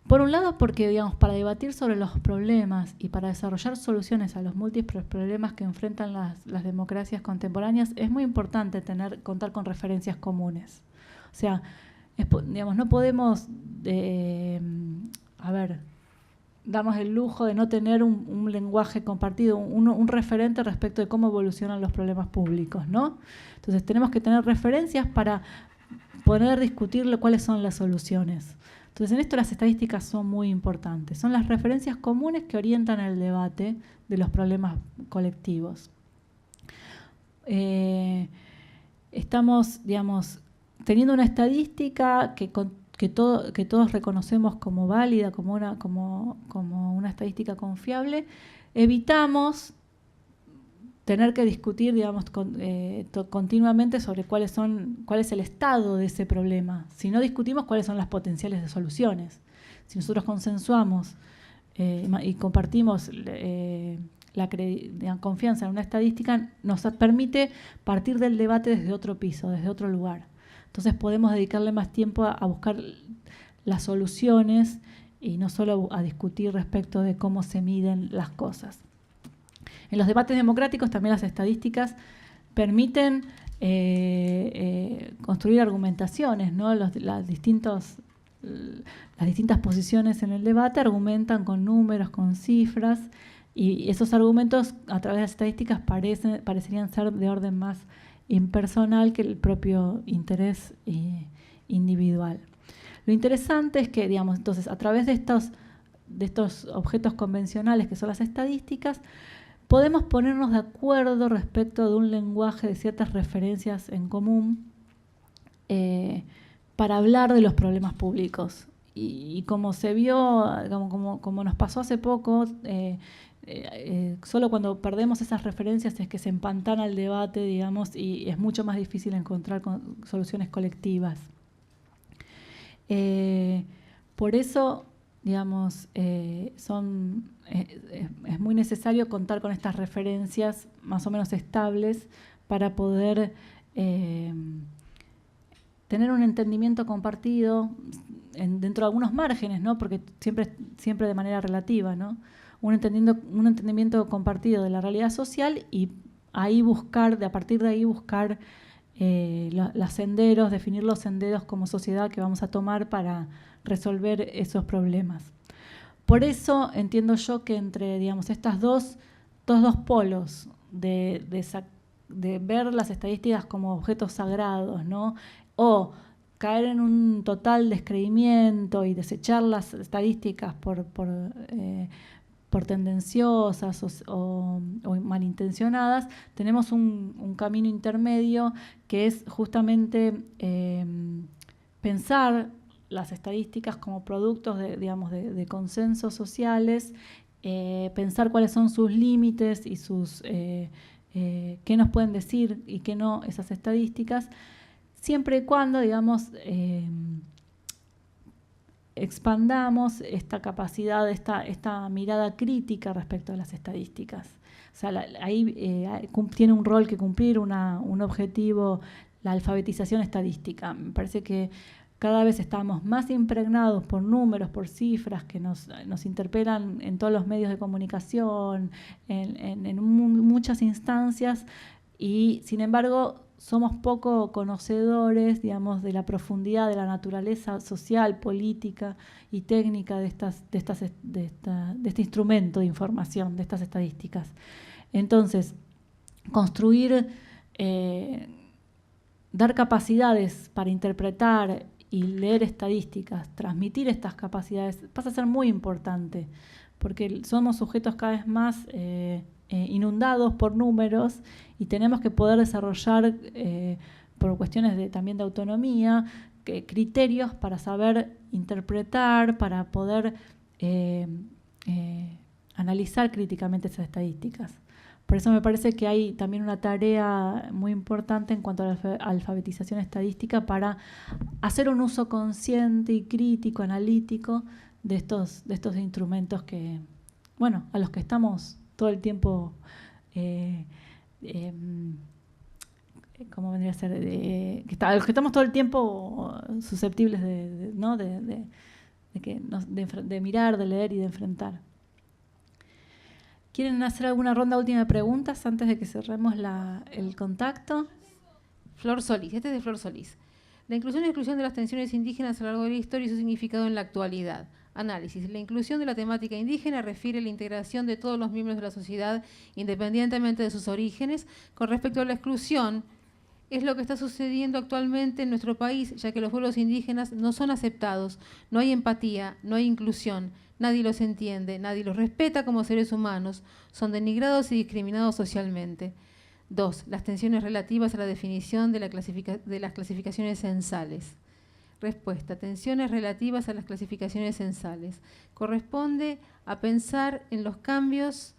Por un lado, porque, digamos, para debatir sobre los problemas y para desarrollar soluciones a los múltiples problemas que enfrentan las democracias contemporáneas, es muy importante contar con referencias comunes. O sea, digamos, no podemos, darnos el lujo de no tener un lenguaje compartido, un referente respecto de cómo evolucionan los problemas públicos, ¿no? Entonces tenemos que tener referencias para poder discutir cuáles son las soluciones. Entonces, en esto las estadísticas son muy importantes. Son las referencias comunes que orientan el debate de los problemas colectivos. Estamos, digamos, teniendo una estadística que todos reconocemos como válida, como una estadística confiable. Evitamos tener que discutir, digamos, continuamente sobre cuál es el estado de ese problema. Si no discutimos cuáles son las potenciales de soluciones. Si nosotros consensuamos y compartimos la confianza en una estadística, nos permite partir del debate desde otro piso, desde otro lugar. Entonces podemos dedicarle más tiempo a buscar las soluciones y no solo a discutir respecto de cómo se miden las cosas. En los debates democráticos también las estadísticas permiten construir argumentaciones, ¿no? Las distintas posiciones en el debate argumentan con números, con cifras, y esos argumentos a través de las estadísticas parecerían ser de orden más impersonal que el propio interés individual. Lo interesante es que, digamos, entonces, a través de estos objetos convencionales que son las estadísticas, podemos ponernos de acuerdo respecto de un lenguaje de ciertas referencias en común para hablar de los problemas públicos. Y como se vio, como nos pasó hace poco, solo cuando perdemos esas referencias es que se empantana el debate, digamos, y es mucho más difícil encontrar soluciones colectivas. Por eso, digamos, es muy necesario contar con estas referencias más o menos estables para poder tener un entendimiento compartido dentro de algunos márgenes, ¿no? Porque siempre de manera relativa, ¿no? Un entendimiento compartido de la realidad social y a partir de ahí buscar los senderos, definir los senderos como sociedad que vamos a tomar para resolver esos problemas. Por eso entiendo yo que entre, digamos, estos dos polos de ver las estadísticas como objetos sagrados, ¿no? O caer en un total descreimiento y desechar las estadísticas por tendenciosas o malintencionadas, tenemos un camino intermedio que es justamente pensar las estadísticas como productos de consensos sociales, pensar cuáles son sus límites y qué nos pueden decir y qué no esas estadísticas, siempre y cuando, digamos, expandamos esta capacidad, esta mirada crítica respecto a las estadísticas. O sea, ahí tiene un rol que cumplir, un objetivo, la alfabetización estadística. Me parece que cada vez estamos más impregnados por números, por cifras que nos interpelan en todos los medios de comunicación, en muchas instancias, y sin embargo somos poco conocedores, digamos, de la profundidad de la naturaleza social, política y técnica de este instrumento de información, de estas estadísticas. Entonces, construir, dar capacidades para interpretar y leer estadísticas, transmitir estas capacidades, pasa a ser muy importante, porque somos sujetos cada vez más inundados por números y tenemos que poder desarrollar, por cuestiones también de autonomía, criterios para saber interpretar, para poder analizar críticamente esas estadísticas. Por eso me parece que hay también una tarea muy importante en cuanto a la alfabetización estadística para hacer un uso consciente y crítico, analítico de estos instrumentos que, bueno, a los que estamos todo el tiempo, ¿cómo vendría a ser? A los que estamos todo el tiempo susceptibles de mirar, de leer y de enfrentar. ¿Quieren hacer alguna ronda última de preguntas antes de que cerremos el contacto? Flor Solís, este es de Flor Solís. La inclusión y exclusión de las tensiones indígenas a lo largo de la historia y su significado en la actualidad. Análisis. La inclusión de la temática indígena refiere a la integración de todos los miembros de la sociedad, independientemente de sus orígenes. Con respecto a la exclusión, Es lo que está sucediendo actualmente en nuestro país, ya que los pueblos indígenas no son aceptados, no hay empatía, no hay inclusión, nadie los entiende, nadie los respeta como seres humanos, son denigrados y discriminados socialmente. 2. Las tensiones relativas a la definición de las clasificaciones censales. Respuesta. Tensiones relativas a las clasificaciones censales. Corresponde a pensar en los cambios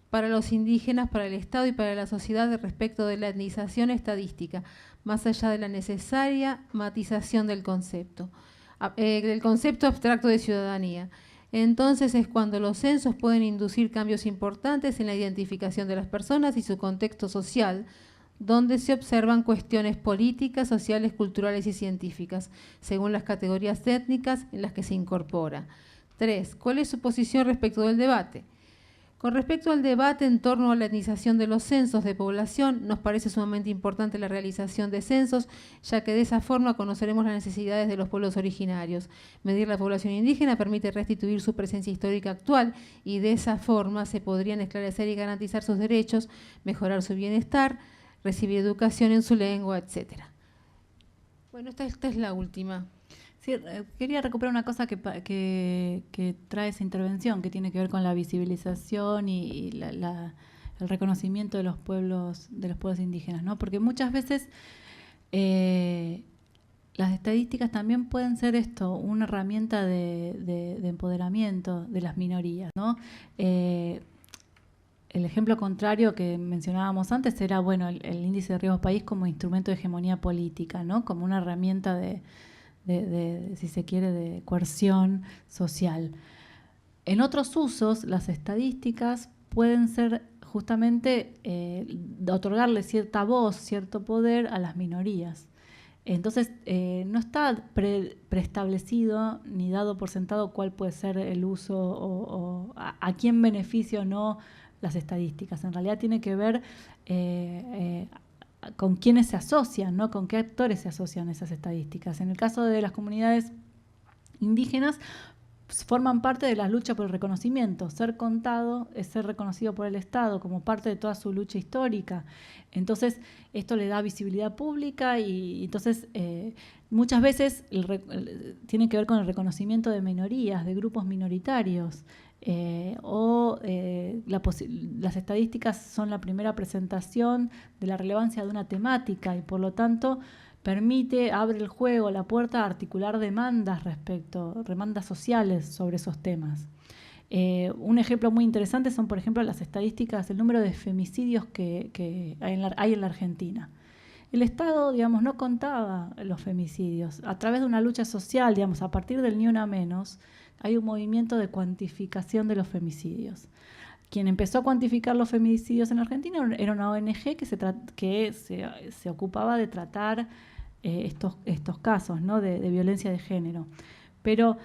para los indígenas, para el Estado y para la sociedad respecto de la etnización estadística, más allá de la necesaria matización del concepto abstracto de ciudadanía. Entonces es cuando los censos pueden inducir cambios importantes en la identificación de las personas y su contexto social, donde se observan cuestiones políticas, sociales, culturales y científicas, según las categorías étnicas en las que se incorpora. 3. ¿Cuál es su posición respecto del debate? Con respecto al debate en torno a la etnización de los censos de población, nos parece sumamente importante la realización de censos, ya que de esa forma conoceremos las necesidades de los pueblos originarios. Medir la población indígena permite restituir su presencia histórica actual y de esa forma se podrían esclarecer y garantizar sus derechos, mejorar su bienestar, recibir educación en su lengua, etc. Bueno, esta es la última. Sí, quería recuperar una cosa que trae esa intervención, que tiene que ver con la visibilización y el reconocimiento de los pueblos indígenas, ¿no? Porque muchas veces las estadísticas también pueden ser una herramienta de empoderamiento de las minorías, ¿no? El ejemplo contrario que mencionábamos antes era, bueno, el índice de riesgo país como instrumento de hegemonía política, ¿no? Como una herramienta de si se quiere, de coerción social. En otros usos, las estadísticas pueden ser justamente otorgarle cierta voz, cierto poder a las minorías. Entonces, no está preestablecido ni dado por sentado cuál puede ser el uso o a quién beneficia o no las estadísticas. En realidad tiene que ver con quiénes se asocian, ¿no? Con qué actores se asocian esas estadísticas. En el caso de las comunidades indígenas, pues, forman parte de la lucha por el reconocimiento. Ser contado es ser reconocido por el Estado como parte de toda su lucha histórica. Entonces, esto le da visibilidad pública y entonces muchas veces tiene que ver con el reconocimiento de minorías, de grupos minoritarios. Las estadísticas son la primera presentación de la relevancia de una temática y por lo tanto abre el juego, la puerta a articular demandas sociales sobre esos temas. Un ejemplo muy interesante son, por ejemplo, las estadísticas, el número de femicidios que hay en la Argentina. El Estado, digamos, no contaba los femicidios. A través de una lucha social, digamos, a partir del Ni Una Menos, hay un movimiento de cuantificación de los femicidios. Quien empezó a cuantificar los femicidios en Argentina era una ONG que se ocupaba de tratar estos casos, ¿no? de violencia de género. Pero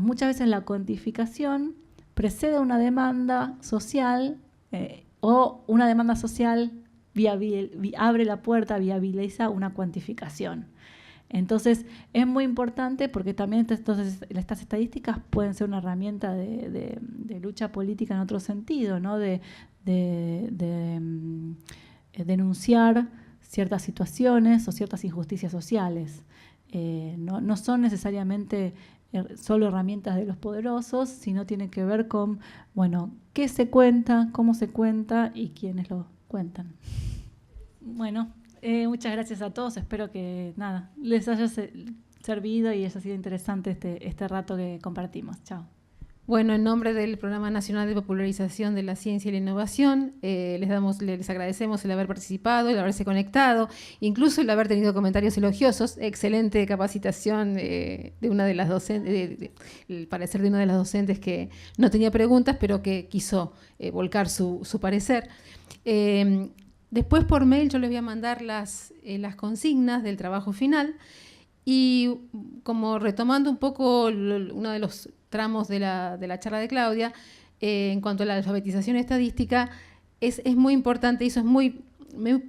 muchas veces la cuantificación precede a una demanda social o una demanda social abre la puerta, viabiliza una cuantificación. Entonces, es muy importante porque también estas estadísticas pueden ser una herramienta de lucha política en otro sentido, ¿no? De denunciar ciertas situaciones o ciertas injusticias sociales. No son necesariamente solo herramientas de los poderosos, sino tiene que ver con, bueno, qué se cuenta, cómo se cuenta y quiénes lo cuentan. Bueno. Muchas gracias a todos, espero que les haya servido y haya sido interesante este rato que compartimos. Chao. Bueno, en nombre del Programa Nacional de Popularización de la Ciencia y la Innovación, les agradecemos el haber participado, el haberse conectado, incluso el haber tenido comentarios elogiosos. Excelente capacitación de una de las docentes, el parecer de una de las docentes que no tenía preguntas, pero que quiso volcar su parecer. Después por mail yo les voy a mandar las consignas del trabajo final y como retomando un poco uno de los tramos de la charla de Claudia, en cuanto a la alfabetización estadística, es muy importante y eso es muy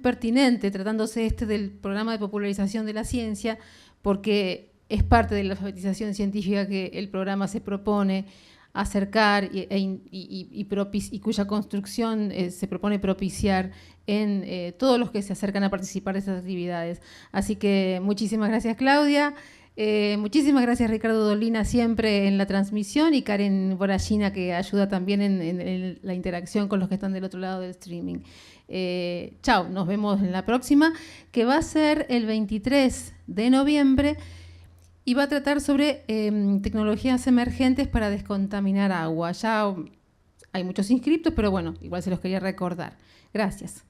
pertinente tratándose del programa de popularización de la ciencia, porque es parte de la alfabetización científica que el programa se propone acercar y cuya construcción se propone propiciar en todos los que se acercan a participar de estas actividades. Así que muchísimas gracias, Claudia. Muchísimas gracias, Ricardo Dolina, siempre en la transmisión, y Karen Boragina, que ayuda también en la interacción con los que están del otro lado del streaming. Chao, nos vemos en la próxima, que va a ser el 23 de noviembre y va a tratar sobre tecnologías emergentes para descontaminar agua. Ya hay muchos inscriptos, pero bueno, igual se los quería recordar. Gracias.